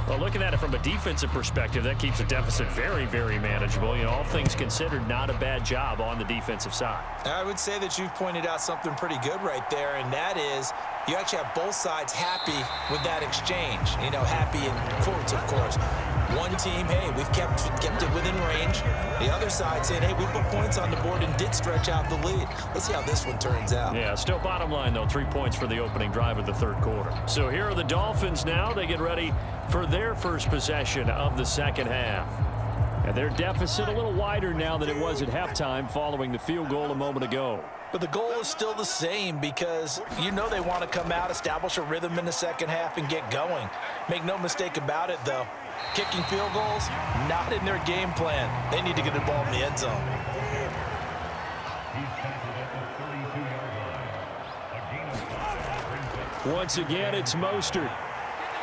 Well, looking at it from a defensive perspective, that keeps the deficit very, very manageable. You know, all things considered, not a bad job on the defensive side. I would say that you've pointed out something pretty good right there, and that is you actually have both sides happy with that exchange. You know, happy in quotes, of course. One team, hey, we've kept it within range. The other side saying, hey, we put points on the board and did stretch out the lead. Let's see how this one turns out. Yeah, still bottom line, though, 3 points for the opening drive of the 3rd quarter. So here are the Dolphins now. They get ready for their first possession of the 2nd half. And their deficit a little wider now than it was at halftime following the field goal a moment ago. But the goal is still the same because you know they want to come out, establish a rhythm in the 2nd half, and get going. Make no mistake about it, though. Kicking field goals, not in their game plan. They need to get the ball in the end zone. Once again, it's Mostert.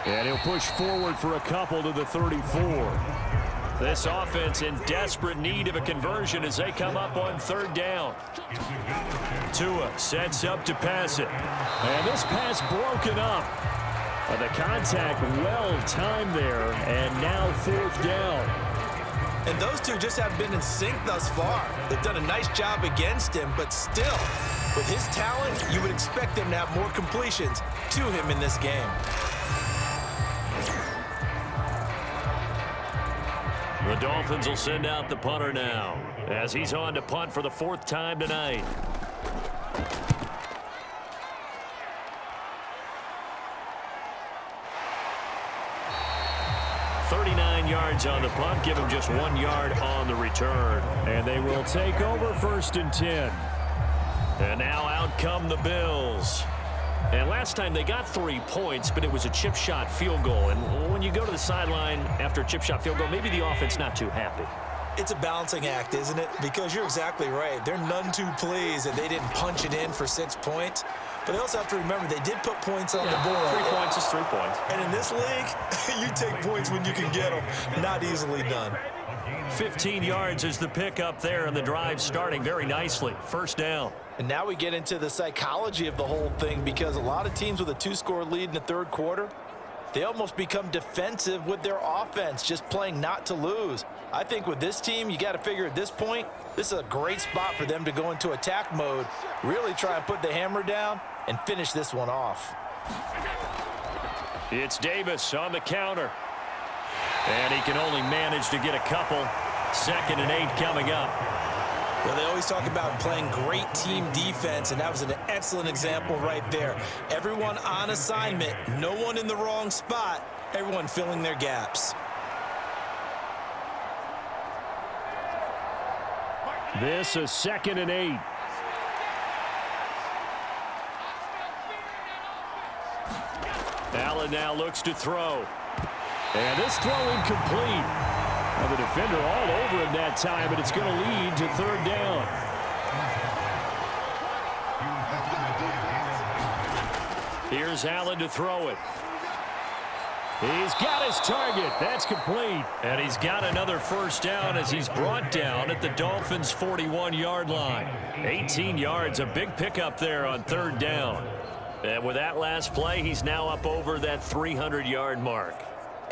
And he'll push forward for a couple to the 34. This offense in desperate need of a conversion as they come up on 3rd down. Tua sets up to pass it. And this pass broken up. The contact well-timed there, and now 4th down. And those two just have been in sync thus far. They've done a nice job against him, but still, with his talent, you would expect them to have more completions to him in this game. The Dolphins will send out the punter now as he's on to punt for the 4th time tonight. Yards on the punt, give him just 1 yard on the return. And they will take over 1st and 10. And now out come the Bills. And last time they got 3 points, but it was a chip shot field goal. And when you go to the sideline after a chip shot field goal, maybe the offense not too happy. It's a balancing act, isn't it? Because you're exactly right. They're none too pleased that they didn't punch it in for 6 points. But they also have to remember they did put points on the board. 3 points is 3 points. And in this league, you take points when you can get them. Not easily done. 15 yards is the pickup there, and the drive starting very nicely. 1st down. And now we get into the psychology of the whole thing because a lot of teams with a 2-score lead in the 3rd quarter, they almost become defensive with their offense, just playing not to lose. I think with this team, you got to figure at this point, this is a great spot for them to go into attack mode, really try and put the hammer down and finish this one off. It's Davis on the counter. And he can only manage to get a couple. 2nd and 8 coming up. Well, they always talk about playing great team defense, and that was an excellent example right there. Everyone on assignment, no one in the wrong spot, everyone filling their gaps. This is 2nd and 8. Allen now looks to throw. And this throw incomplete. Now the defender all over him that time, but it's going to lead to 3rd down. Here's Allen to throw it. He's got his target. That's complete. And he's got another first down as he's brought down at the Dolphins' 41-yard line. 18 yards, a big pickup there on third down. And with that last play, he's now up over that 300-yard mark.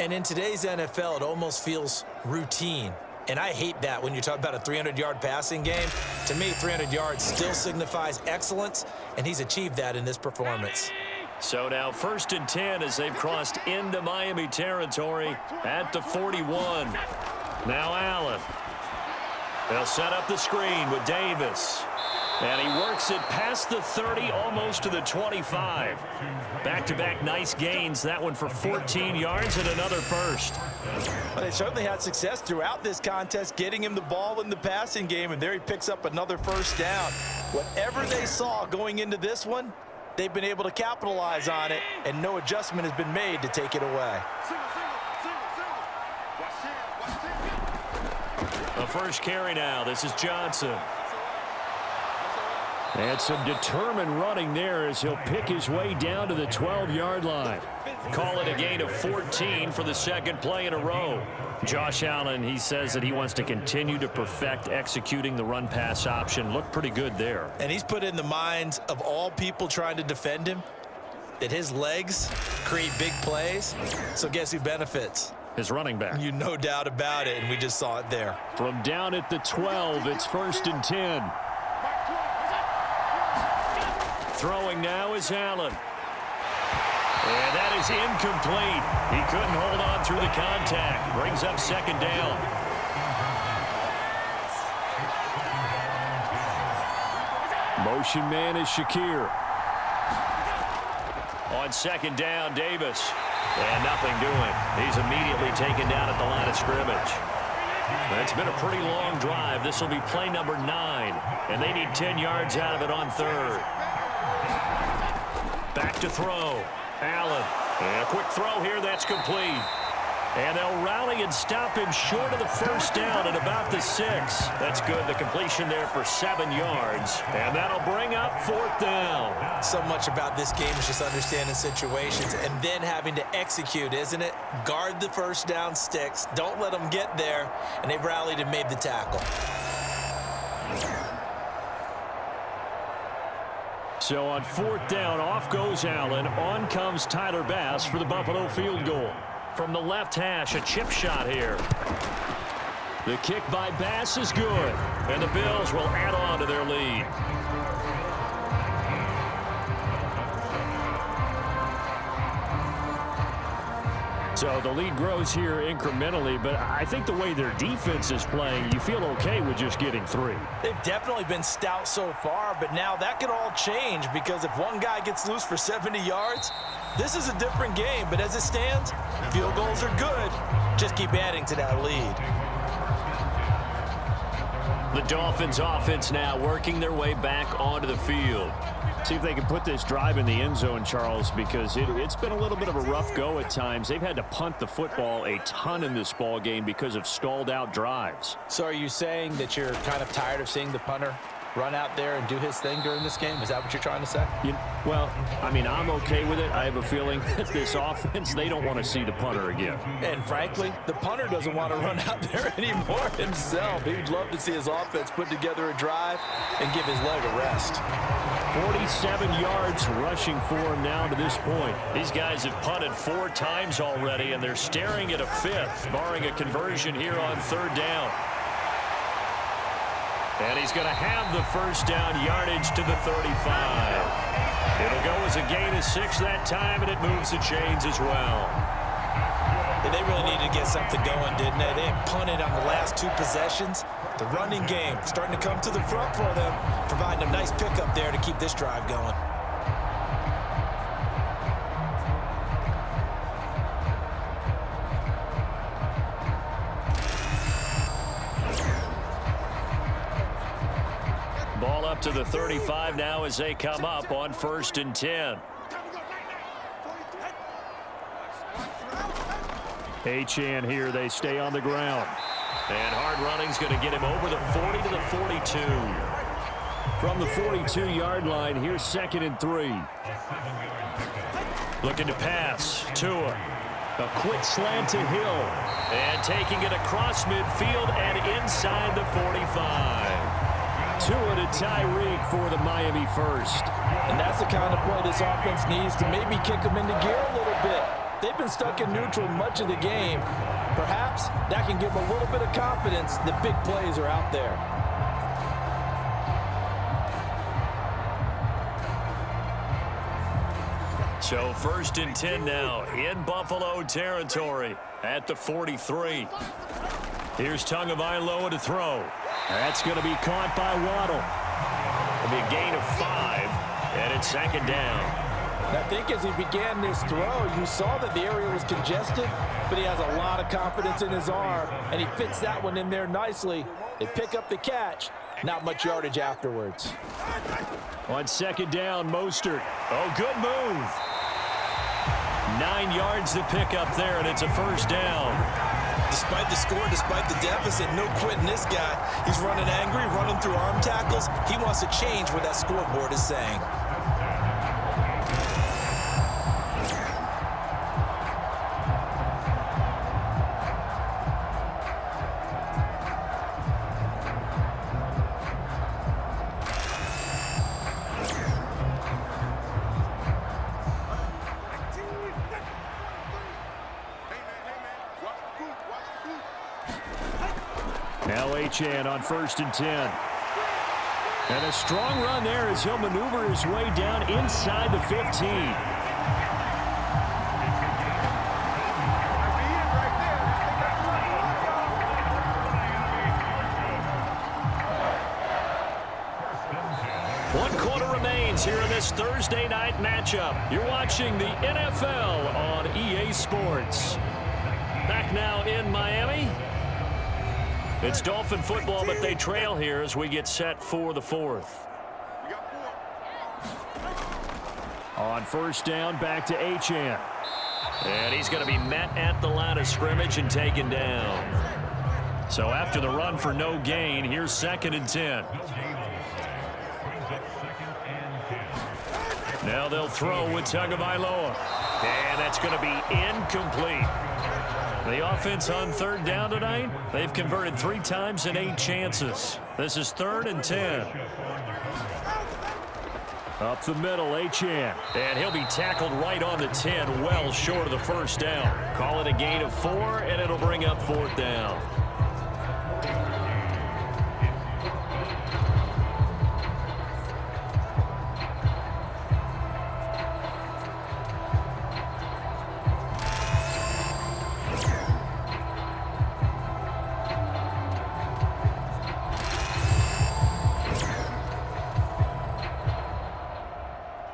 And in today's NFL, it almost feels routine. And I hate that when you talk about a 300-yard passing game. To me, 300 yards still signifies excellence, and he's achieved that in this performance. So now 1st and 10 as they've crossed into Miami territory at the 41. Now Allen. They'll set up the screen with Davis. And he works it past the 30, almost to the 25. Back-to-back nice gains. That one for 14 yards and another first. Well, they certainly had success throughout this contest, getting him the ball in the passing game, and there he picks up another first down. Whatever they saw going into this one, they've been able to capitalize on it, and no adjustment has been made to take it away. The first carry now. This is Johnson. And some determined running there as he'll pick his way down to the 12-yard line. Call it a gain of 14 for the second play in a row. Josh Allen, he says that he wants to continue to perfect executing the run-pass option. Looked pretty good there. And he's put in the minds of all people trying to defend him that his legs create big plays. So guess who benefits? His running back. You no doubt about it, and we just saw it there. From down at the 12, it's 1st and 10. Throwing now is Allen. And that is incomplete. He couldn't hold on through the contact. Brings up second down. Motion man is Shakir. On second down, Davis. And nothing doing. He's immediately taken down at the line of scrimmage. It's been a pretty long drive. This will be play number 9. And they need 10 yards out of it on third. Back to throw. Allen. And a quick throw here. That's complete. And they'll rally and stop him short of the first down at about the 6. That's good. The completion there for 7 yards. And that'll bring up 4th down. So much about this game is just understanding situations and then having to execute, isn't it? Guard the first down sticks. Don't let them get there. And they've rallied and made the tackle. So on 4th down, off goes Allen. On comes Tyler Bass for the Buffalo field goal. From the left hash, a chip shot here. The kick by Bass is good. And the Bills will add on to their lead. So the lead grows here incrementally, but I think the way their defense is playing, you feel okay with just getting 3. They've definitely been stout so far, but now that could all change because if one guy gets loose for 70 yards, this is a different game. But as it stands, field goals are good. Just keep adding to that lead. The Dolphins offense now working their way back onto the field. See if they can put this drive in the end zone, Charles, because it's been a little bit of a rough go at times. They've had to punt the football a ton in this ball game because of stalled out drives. So are you saying that you're kind of tired of seeing the punter run out there and do his thing during this game? Is that what you're trying to say? Well, I mean, I'm okay with it. I have a feeling that this offense, they don't want to see the punter again. And frankly, the punter doesn't want to run out there anymore himself. He'd love to see his offense put together a drive and give his leg a rest. 47 yards rushing for him now to this point. These guys have punted 4 times already, and they're staring at a 5th, barring a conversion here on 3rd down. And he's going to have the first down yardage to the 35. It'll go as a gain of 6 that time, and it moves the chains as well. And they really needed to get something going, didn't they? They had punted on the last 2 possessions. The running game starting to come to the front for them, providing a nice pickup there to keep this drive going. Ball up to the 35 now as they come up on 1st and 10. Achane here, they stay on the ground. And hard running's going to get him over the 40 to the 42. From the 42-yard line, here's 2nd and 3. Looking to pass. Tua. A quick slant to Hill. And taking it across midfield and inside the 45. Tua to Tyreek for the Miami first. And that's the kind of play this offense needs to maybe kick them into gear a little bit. They've been stuck in neutral much of the game. Perhaps that can give them a little bit of confidence that big plays are out there. So 1st and 10 now in Buffalo territory at the 43. Here's Tagovailoa to throw. That's going to be caught by Waddle. It'll be a gain of 5, and it's 2nd down. And I think as he began this throw, you saw that the area was congested, but he has a lot of confidence in his arm, and he fits that one in there nicely. They pick up the catch, not much yardage afterwards. On 2nd down, Mostert. Oh, good move. 9 yards to pick up there, and it's a 1st down. Despite the score, despite the deficit, no quitting this guy. He's running angry, running through arm tackles. He wants to change what that scoreboard is saying. Now Achane on 1st and 10. And a strong run there as he'll maneuver his way down inside the 15. One quarter remains here in this Thursday night matchup. You're watching the NFL on EA Sports. Back now in Miami. It's Dolphin football, but they trail here as we get set for the 4th. On 1st down, back to Achane. And he's going to be met at the line of scrimmage and taken down. So after the run for no gain, here's 2nd and 10. Now they'll throw with Tagovailoa. And that's going to be incomplete. The offense on 3rd down tonight, they've converted 3 times in 8 chances. This is 3rd and 10. Up the middle, Achane. And he'll be tackled right on the 10, well short of the 1st down. Call it a gain of 4, and it'll bring up 4th down.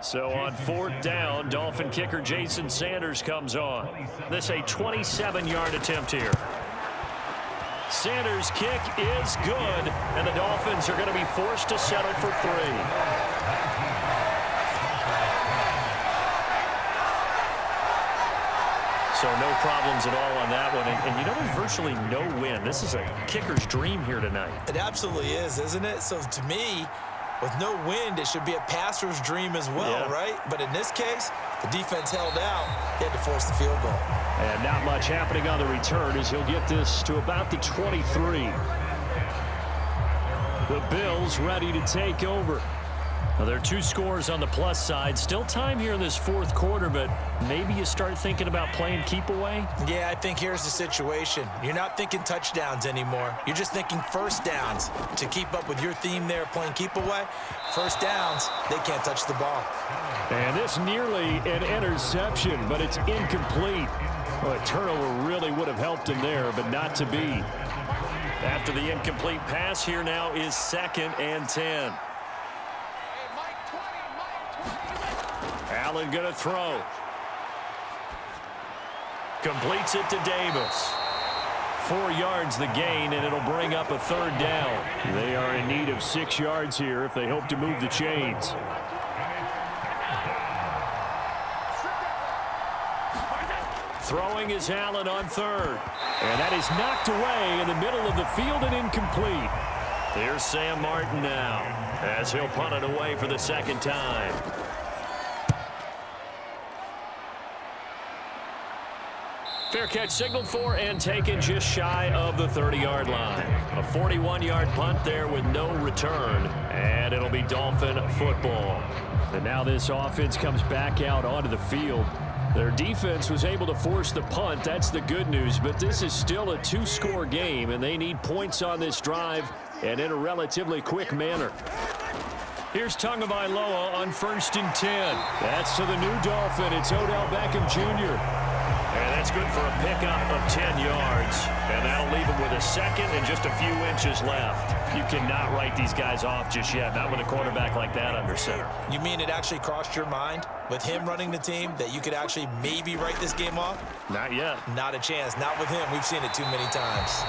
So on 4th down, Dolphin kicker Jason Sanders comes on. This a 27-yard attempt here. Sanders' kick is good, and the Dolphins are going to be forced to settle for 3. So no problems at all on that one. And you know, there's virtually no win. This is a kicker's dream here tonight. It absolutely is, isn't it? So to me, with no wind, it should be a passer's dream as well, right? But in this case, the defense held out. He had to force the field goal. And not much happening on the return as he'll get this to about the 23. The Bills ready to take over. Now, there are 2 scores on the plus side. Still time here in this 4th quarter, but maybe you start thinking about playing keep away? Yeah, I think here's the situation. You're not thinking touchdowns anymore. You're just thinking 1st downs. To keep up with your theme there, playing keep away, 1st downs, they can't touch the ball. And this nearly an interception, but it's incomplete. Well, a turnover really would have helped him there, but not to be. After the incomplete pass, here now is 2nd and 10. Allen going to throw. Completes it to Davis. 4 yards the gain, and it'll bring up a 3rd down. They are in need of 6 yards here if they hope to move the chains. Throwing is Allen on 3rd. And that is knocked away in the middle of the field and incomplete. Here's Sam Martin now as he'll punt it away for the 2nd time. Fair catch signaled for and taken just shy of the 30-yard line. A 41-yard punt there with no return, and it'll be Dolphin football. And now this offense comes back out onto the field. Their defense was able to force the punt. That's the good news, but this is still a two-score game, and they need points on this drive and in a relatively quick manner. Here's Tagovailoa on 1st and 10. That's to the new Dolphin. It's Odell Beckham Jr. And that's good for a pickup of 10 yards. And that'll leave him with a second and just a few inches left. You cannot write these guys off just yet, not with a quarterback like that under center. You mean it actually crossed your mind with him running the team that you could actually maybe write this game off? Not yet. Not a chance. Not with him. We've seen it too many times.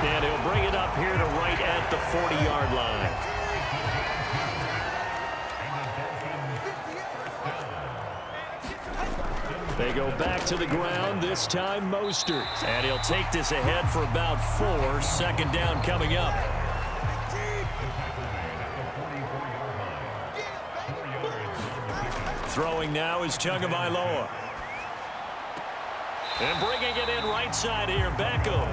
And he'll bring it up here to right at the 40-yard line. They go back to the ground, this time Mostert. And he'll take this ahead for about 4. 2nd down coming up. Throwing now is Tagovailoa. And bringing it in right side here, Beckham.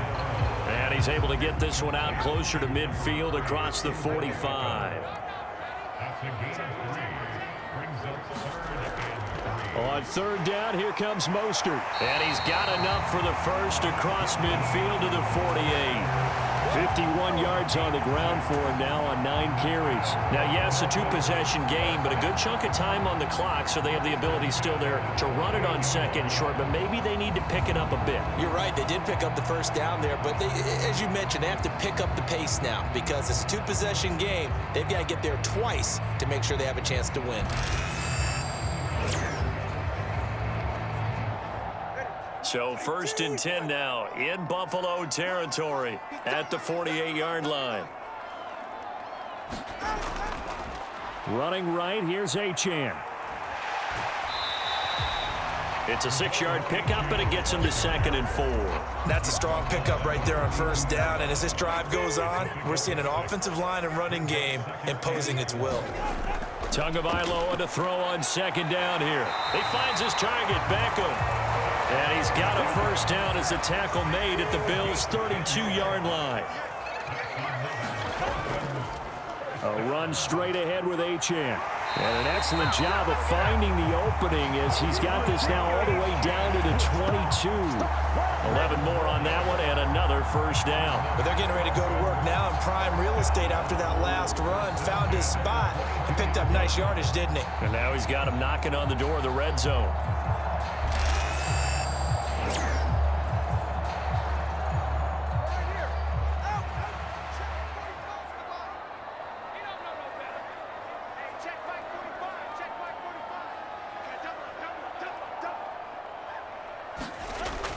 And he's able to get this one out closer to midfield across the 45. On 3rd down, here comes Mostert. And he's got enough for the first across midfield to the 48. 51 yards on the ground for him now on 9 carries. Now, yes, a 2-possession game, but a good chunk of time on the clock, so they have the ability still there to run it on 2nd and short, but maybe they need to pick it up a bit. You're right. They did pick up the 1st down there, but they, as you mentioned, they have to pick up the pace now because it's a 2-possession game. They've got to get there twice to make sure they have a chance to win. So 1st and 10 now in Buffalo territory at the 48-yard line. Running right, here's Achane. It's a 6-yard pickup, and it gets him to 2nd and 4. That's a strong pickup right there on 1st down, and as this drive goes on, we're seeing an offensive line and running game imposing its will. Tagovailoa to throw on 2nd down here. He finds his target, Beckham. And he's got a 1st down as the tackle made at the Bills' 32-yard line. A run straight ahead with Achane. And an excellent job of finding the opening as he's got this now all the way down to the 22. 11 more on that one and another 1st down. But they're getting ready to go to work now in prime real estate after that last run. Found his spot and picked up nice yardage, didn't he? And now he's got him knocking on the door of the red zone.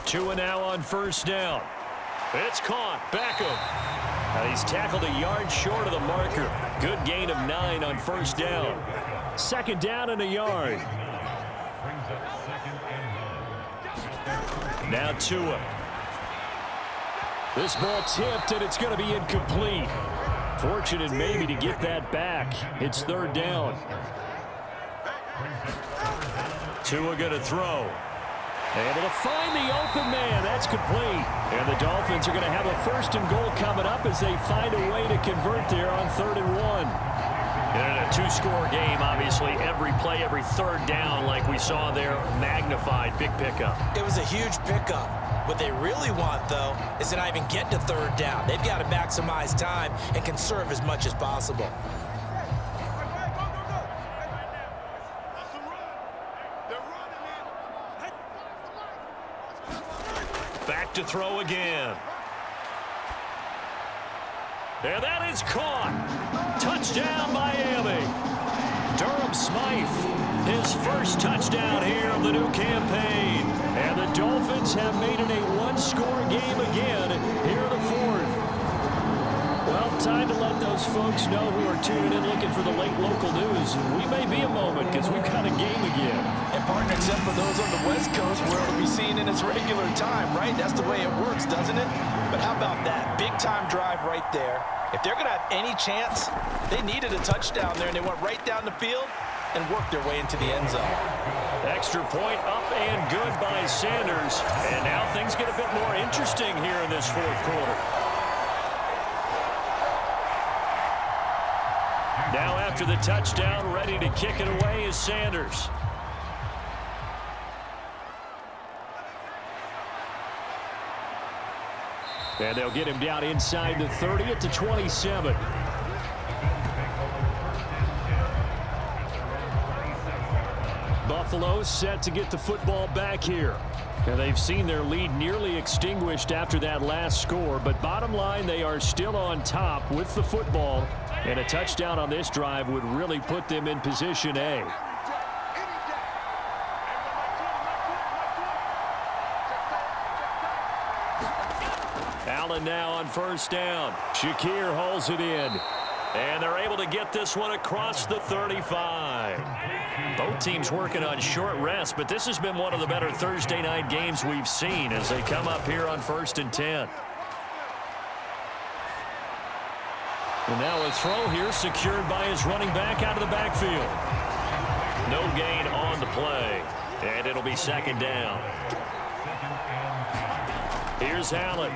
Two and now on 1st down. It's caught. Beckham. And he's tackled a yard short of the marker. Good gain of 9 on 1st down. 2nd down and a yard. Now Tua. This ball tipped, and it's going to be incomplete. Fortunate maybe to get that back. It's 3rd down. Tua going to throw. Able to find the open man. That's complete. And the Dolphins are going to have a 1st and goal coming up as they find a way to convert there on 3rd and 1. In a 2-score game, obviously, every play, every 3rd down, like we saw there, magnified. Big pickup. It was a huge pickup. What they really want, though, is to not even get to 3rd down. They've got to maximize time and conserve as much as possible. Back to throw again. And that is caught. Touchdown, Miami. Durham Smythe, his 1st touchdown here of the new campaign. And the Dolphins have made it a 1-score game again here in the 4th. Well, time to let those folks know who are tuning in looking for the late local news. We may be a moment because we've got a game again. And partner, except for those on the West Coast where it'll be seen in its regular time, right? That's the way it works, doesn't it? But how about that? Big-time drive right there. If they're going to have any chance, they needed a touchdown there, and they went right down the field. and work their way into the end zone. Extra point up and good by Sanders. And now things get a bit more interesting here in this fourth quarter. Now after the touchdown, ready to kick it away is Sanders. And they'll get him down inside the 30 at the 27. Buffalo set to get the football back here. And they've seen their lead nearly extinguished after that last score. But bottom line, they are still on top with the football. And a touchdown on this drive would really put them in position A. Allen now on first down. Shakir hauls it in. And they're able to get this one across the 35. Both teams working on short rest, but this has been one of the better Thursday night games we've seen as they come up here on 1st and 10. And now a throw here secured by his running back out of the backfield. No gain on the play. And it'll be second down. Here's Allen.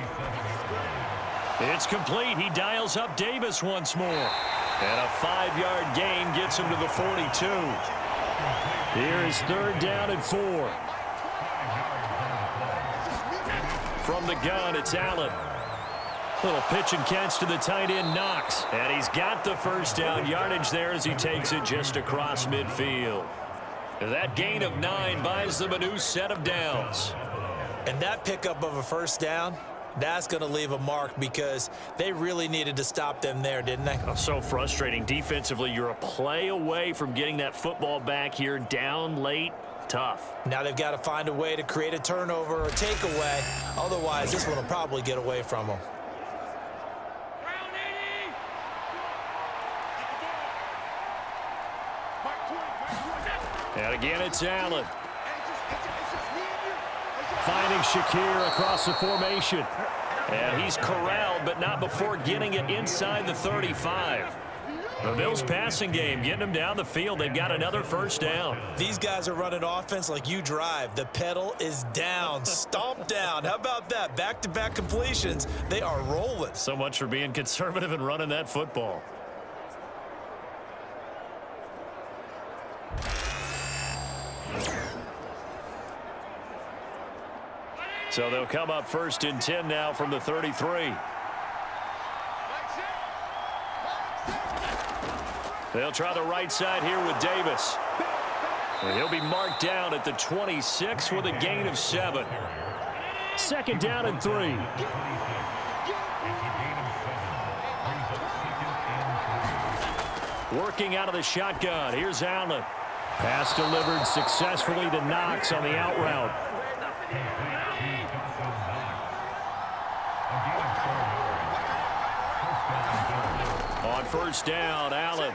It's complete. He dials up Davis once more. And a 5-yard gain gets him to the 42. Here is 3rd down and 4. From the gun, it's Allen. Little pitch and catch to the tight end, Knox. And he's got the first down yardage there as he takes it just across midfield. That gain of 9 buys them a new set of downs. And that pickup of a first down, that's going to leave a mark because they really needed to stop them there, didn't they? Oh, so frustrating. Defensively, you're a play away from getting that football back here down late. Tough. Now they've got to find a way to create a turnover or takeaway. Otherwise, this one will probably get away from them. And again, it's Allen. Finding Shakir across the formation. And he's corralled, but not before getting it inside the 35. The Bills passing game, getting them down the field. They've got another first down. These guys are running offense like you drive. The pedal is down, stomp down. How about that? Back-to-back completions. They are rolling. So much for being conservative and running that football. So they'll come up 1st and 10 now from the 33. They'll try the right side here with Davis. And he'll be marked down at the 26 with a gain of 7. 2nd down and 3. Working out of the shotgun. Here's Allen. Pass delivered successfully to Knox on the out route. On first down, Allen.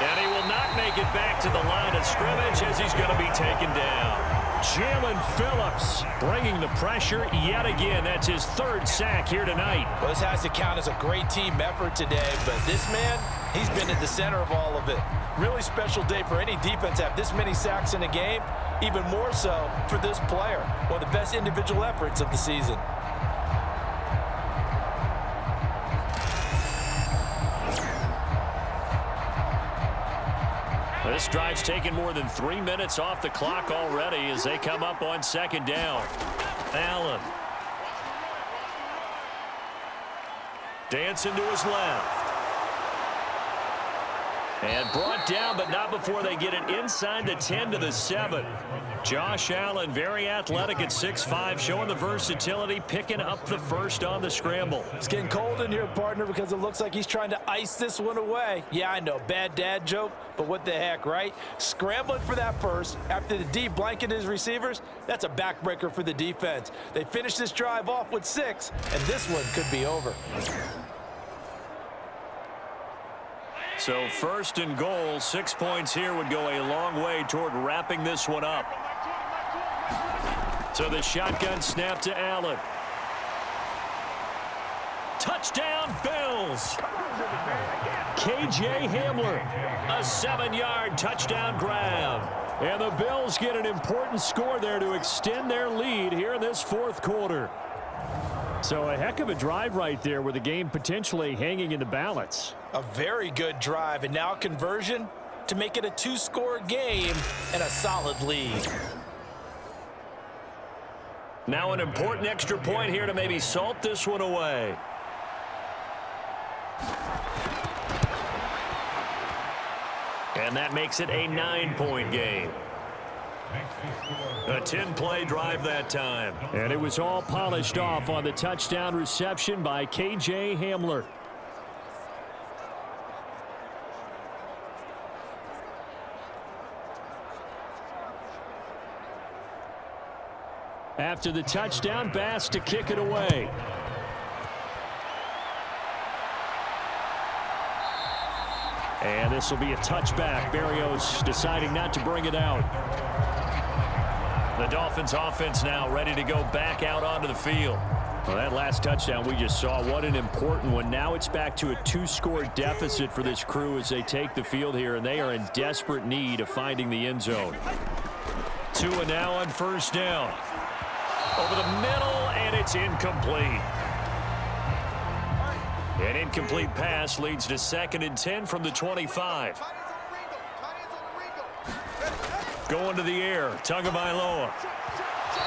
And he will not make it back to the line of scrimmage as he's going to be taken down. Jalen Phillips bringing the pressure yet again. That's his 3rd sack here tonight. Well, this has to count as a great team effort today, but this man, he's been at the center of all of it. Really special day for any defense to have this many sacks in a game, even more so for this player. One of the best individual efforts of the season. This drive's taken more than 3 minutes off the clock already as they come up on 2nd down. Allen. Dancing to his left. And brought down, but not before they get it inside the 10 to the 7. Josh Allen, very athletic at 6'5", showing the versatility, picking up the first on the scramble. It's getting cold in here, partner, because it looks like he's trying to ice this one away. Yeah, I know, bad dad joke, but what the heck, right? Scrambling for that first after the D blanket his receivers, that's a backbreaker for the defense. They finish this drive off with 6, and this one could be over. So 1st and goal, 6 points here would go a long way toward wrapping this one up. So the shotgun snap to Allen. Touchdown, Bills. KJ Hamler, a 7-yard touchdown grab. And the Bills get an important score there to extend their lead here in this fourth quarter. So a heck of a drive right there with the game potentially hanging in the balance. A very good drive, and now conversion to make it a 2-score game and a solid lead. Now an important extra point here to maybe salt this one away. And that makes it a 9-point game. A 10-play drive that time. And it was all polished off on the touchdown reception by KJ Hamler. After the touchdown, Bass to kick it away. And this will be a touchback. Berrios deciding not to bring it out. The Dolphins offense now ready to go back out onto the field. Well, that last touchdown we just saw, what an important one. Now it's back to a 2-score deficit for this crew as they take the field here, and they are in desperate need of finding the end zone. Tua now on first down. Over the middle, and it's incomplete. An incomplete pass leads to 2nd and 10 from the 25. Going to the air, Tagovailoa.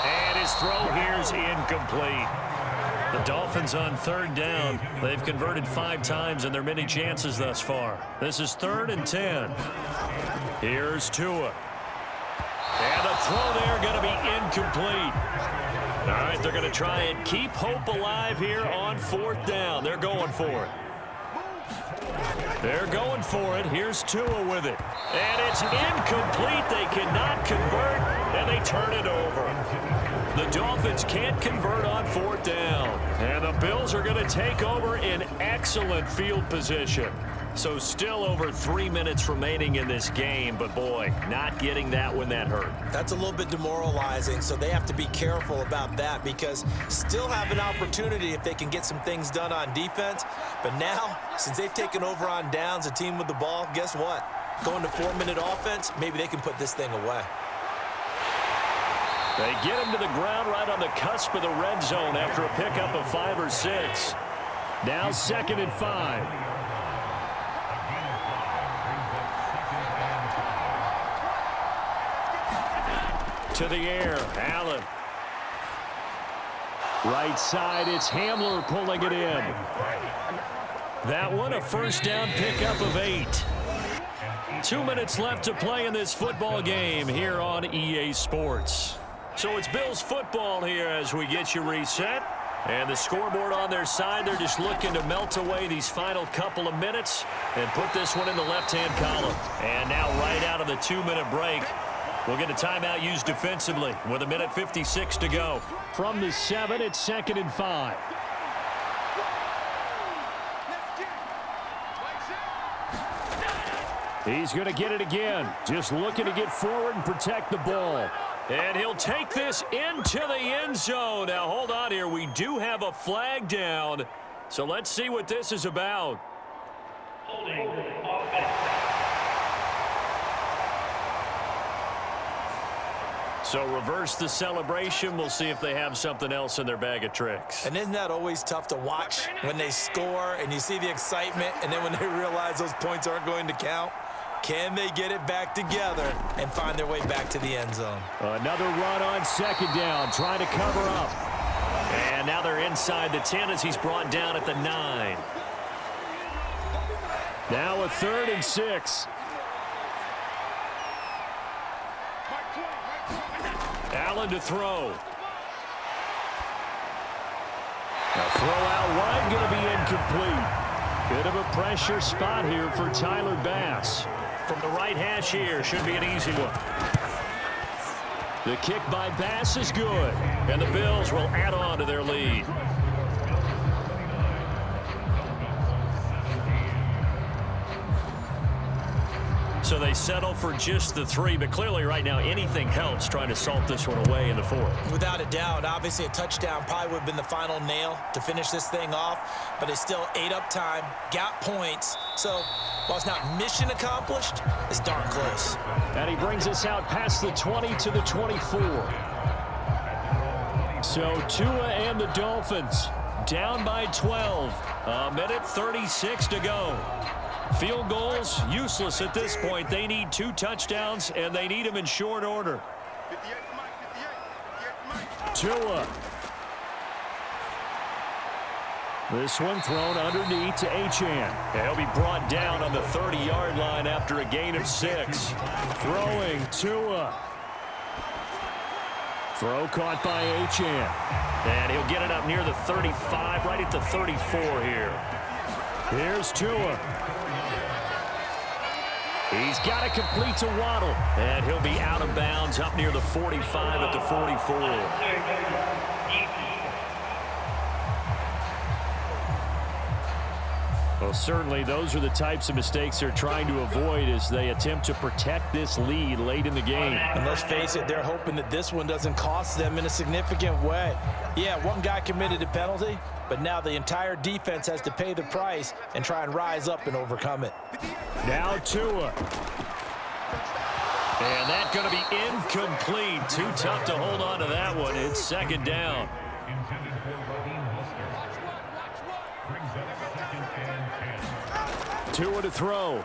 And his throw here is incomplete. The Dolphins on 3rd down. They've converted 5 times in their many chances thus far. This is 3rd and 10. Here's Tua. And the throw there going to be incomplete. All right, they're going to try and keep hope alive here on 4th down. They're going for it. They're going for it. Here's Tua with it. And it's incomplete. They cannot convert, and they turn it over. The Dolphins can't convert on 4th down. And the Bills are going to take over in excellent field position. So still over 3 minutes remaining in this game, but boy, not getting that when that hurt. That's a little bit demoralizing, so they have to be careful about that because still have an opportunity if they can get some things done on defense. But now, since they've taken over on downs, a team with the ball, guess what? Going to 4-minute offense, maybe they can put this thing away. They get him to the ground right on the cusp of the red zone after a pickup of 5 or 6. Now 2nd and 5. To the air, Allen. Right side, it's Hamler pulling it in. That one a first down pickup of 8. 2 minutes left to play in this football game here on EA Sports. So it's Bills football here as we get you reset. And the scoreboard on their side, they're just looking to melt away these final couple of minutes and put this one in the left-hand column. And now right out of the 2-minute break, we'll get a timeout used defensively with 1:56 to go. From the 7, it's 2nd and 5. He's going to get it again. Just looking to get forward and protect the ball. And he'll take this into the end zone. Now, hold on here. We do have a flag down. So let's see what this is about. So reverse the celebration. We'll see if they have something else in their bag of tricks. And isn't that always tough to watch when they score and you see the excitement and then when they realize those points aren't going to count? Can they get it back together and find their way back to the end zone? Another run on 2nd down, trying to cover up. And now they're inside the 10 as he's brought down at the 9. Now a 3rd and 6. Allen to throw. A throw out wide, going to be incomplete. Bit of a pressure spot here for Tyler Bass. From the right hash here, should be an easy one. The kick by Bass is good. And the Bills will add on to their lead. So they settle for just the 3, but clearly right now anything helps trying to salt this one away in the 4th. Without a doubt, obviously a touchdown probably would have been the final nail to finish this thing off, but it's still ate up time, got points. So while it's not mission accomplished, it's darn close. And he brings us out past the 20 to the 24. So Tua and the Dolphins down by 12. A minute 36 to go. Field goals, useless at this point. They need 2 touchdowns, and they need them in short order. Tua. This one thrown underneath to Achane. He'll be brought down on the 30-yard line after a gain of 6. Throwing Tua. Throw caught by Achane. And he'll get it up near the 35, right at the 34 here. Here's Tua. He's got to complete to Waddle. And he'll be out of bounds up near the 45 at the 44. Well, certainly those are the types of mistakes they're trying to avoid as they attempt to protect this lead late in the game. And let's face it, they're hoping that this one doesn't cost them in a significant way. Yeah, one guy committed a penalty, but now the entire defense has to pay the price and try and rise up and overcome it. Now Tua. And that's going to be incomplete. Too tough to hold on to that one. It's 2nd down. Tua to throw.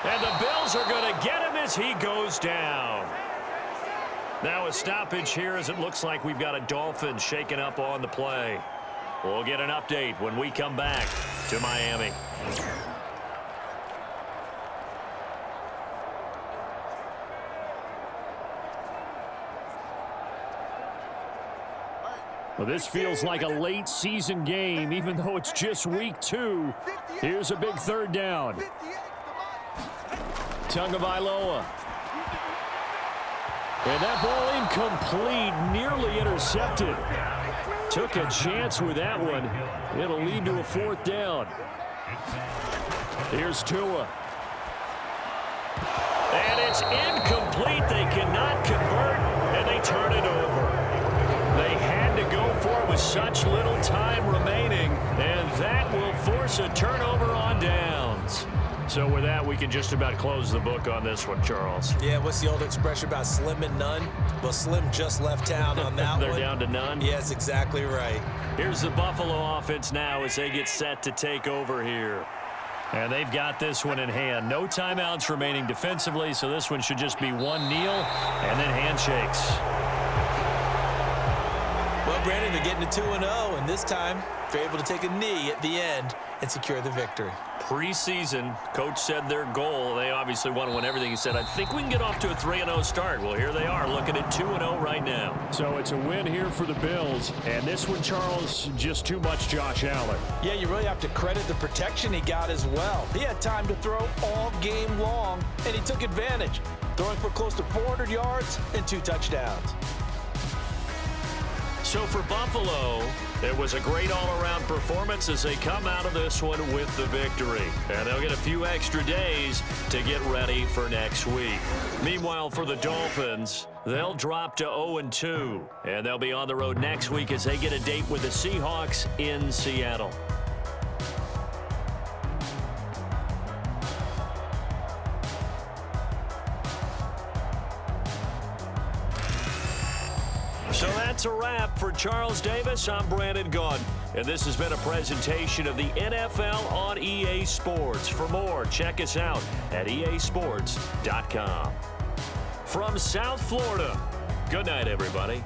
And the Bills are going to get him as he goes down. Now a stoppage here as it looks like we've got a Dolphin shaken up on the play. We'll get an update when we come back to Miami. Well, this feels like a late season game, even though it's just week 2. Here's a big 3rd down. Tagovailoa. And that ball incomplete, nearly intercepted. Took a chance with that one. It'll lead to a 4th down. Here's Tua. And it's incomplete. They cannot convert, and they turn it over. They had to go for it with such little time remaining, and that will force a turnover on downs. So with that, we can just about close the book on this one, Charles. Yeah, what's the old expression about slim and none? Well, Slim just left town on that They're one. down to none? Yes, exactly right. Here's the Buffalo offense now as they get set to take over here. And they've got this one in hand. No timeouts remaining defensively, so this one should just be one kneel and then handshakes. Well, Brandon, they're getting to 2-0, and this time they're able to take a knee at the end and secure the victory. Preseason, coach said their goal, they obviously want to win everything. He said, I think we can get off to a 3-0 start. Well, here they are looking at 2-0 right now. So it's a win here for the Bills. And this one, Charles, just too much Josh Allen. Yeah, you really have to credit the protection he got as well. He had time to throw all game long, and he took advantage, throwing for close to 400 yards and 2 touchdowns. So for Buffalo, it was a great all-around performance as they come out of this one with the victory. And they'll get a few extra days to get ready for next week. Meanwhile, for the Dolphins, they'll drop to 0-2. And they'll be on the road next week as they get a date with the Seahawks in Seattle. So that's a wrap for Charles Davis. I'm Brandon Gunn, and this has been a presentation of the NFL on EA Sports. For more, check us out at easports.com. From South Florida, good night, everybody.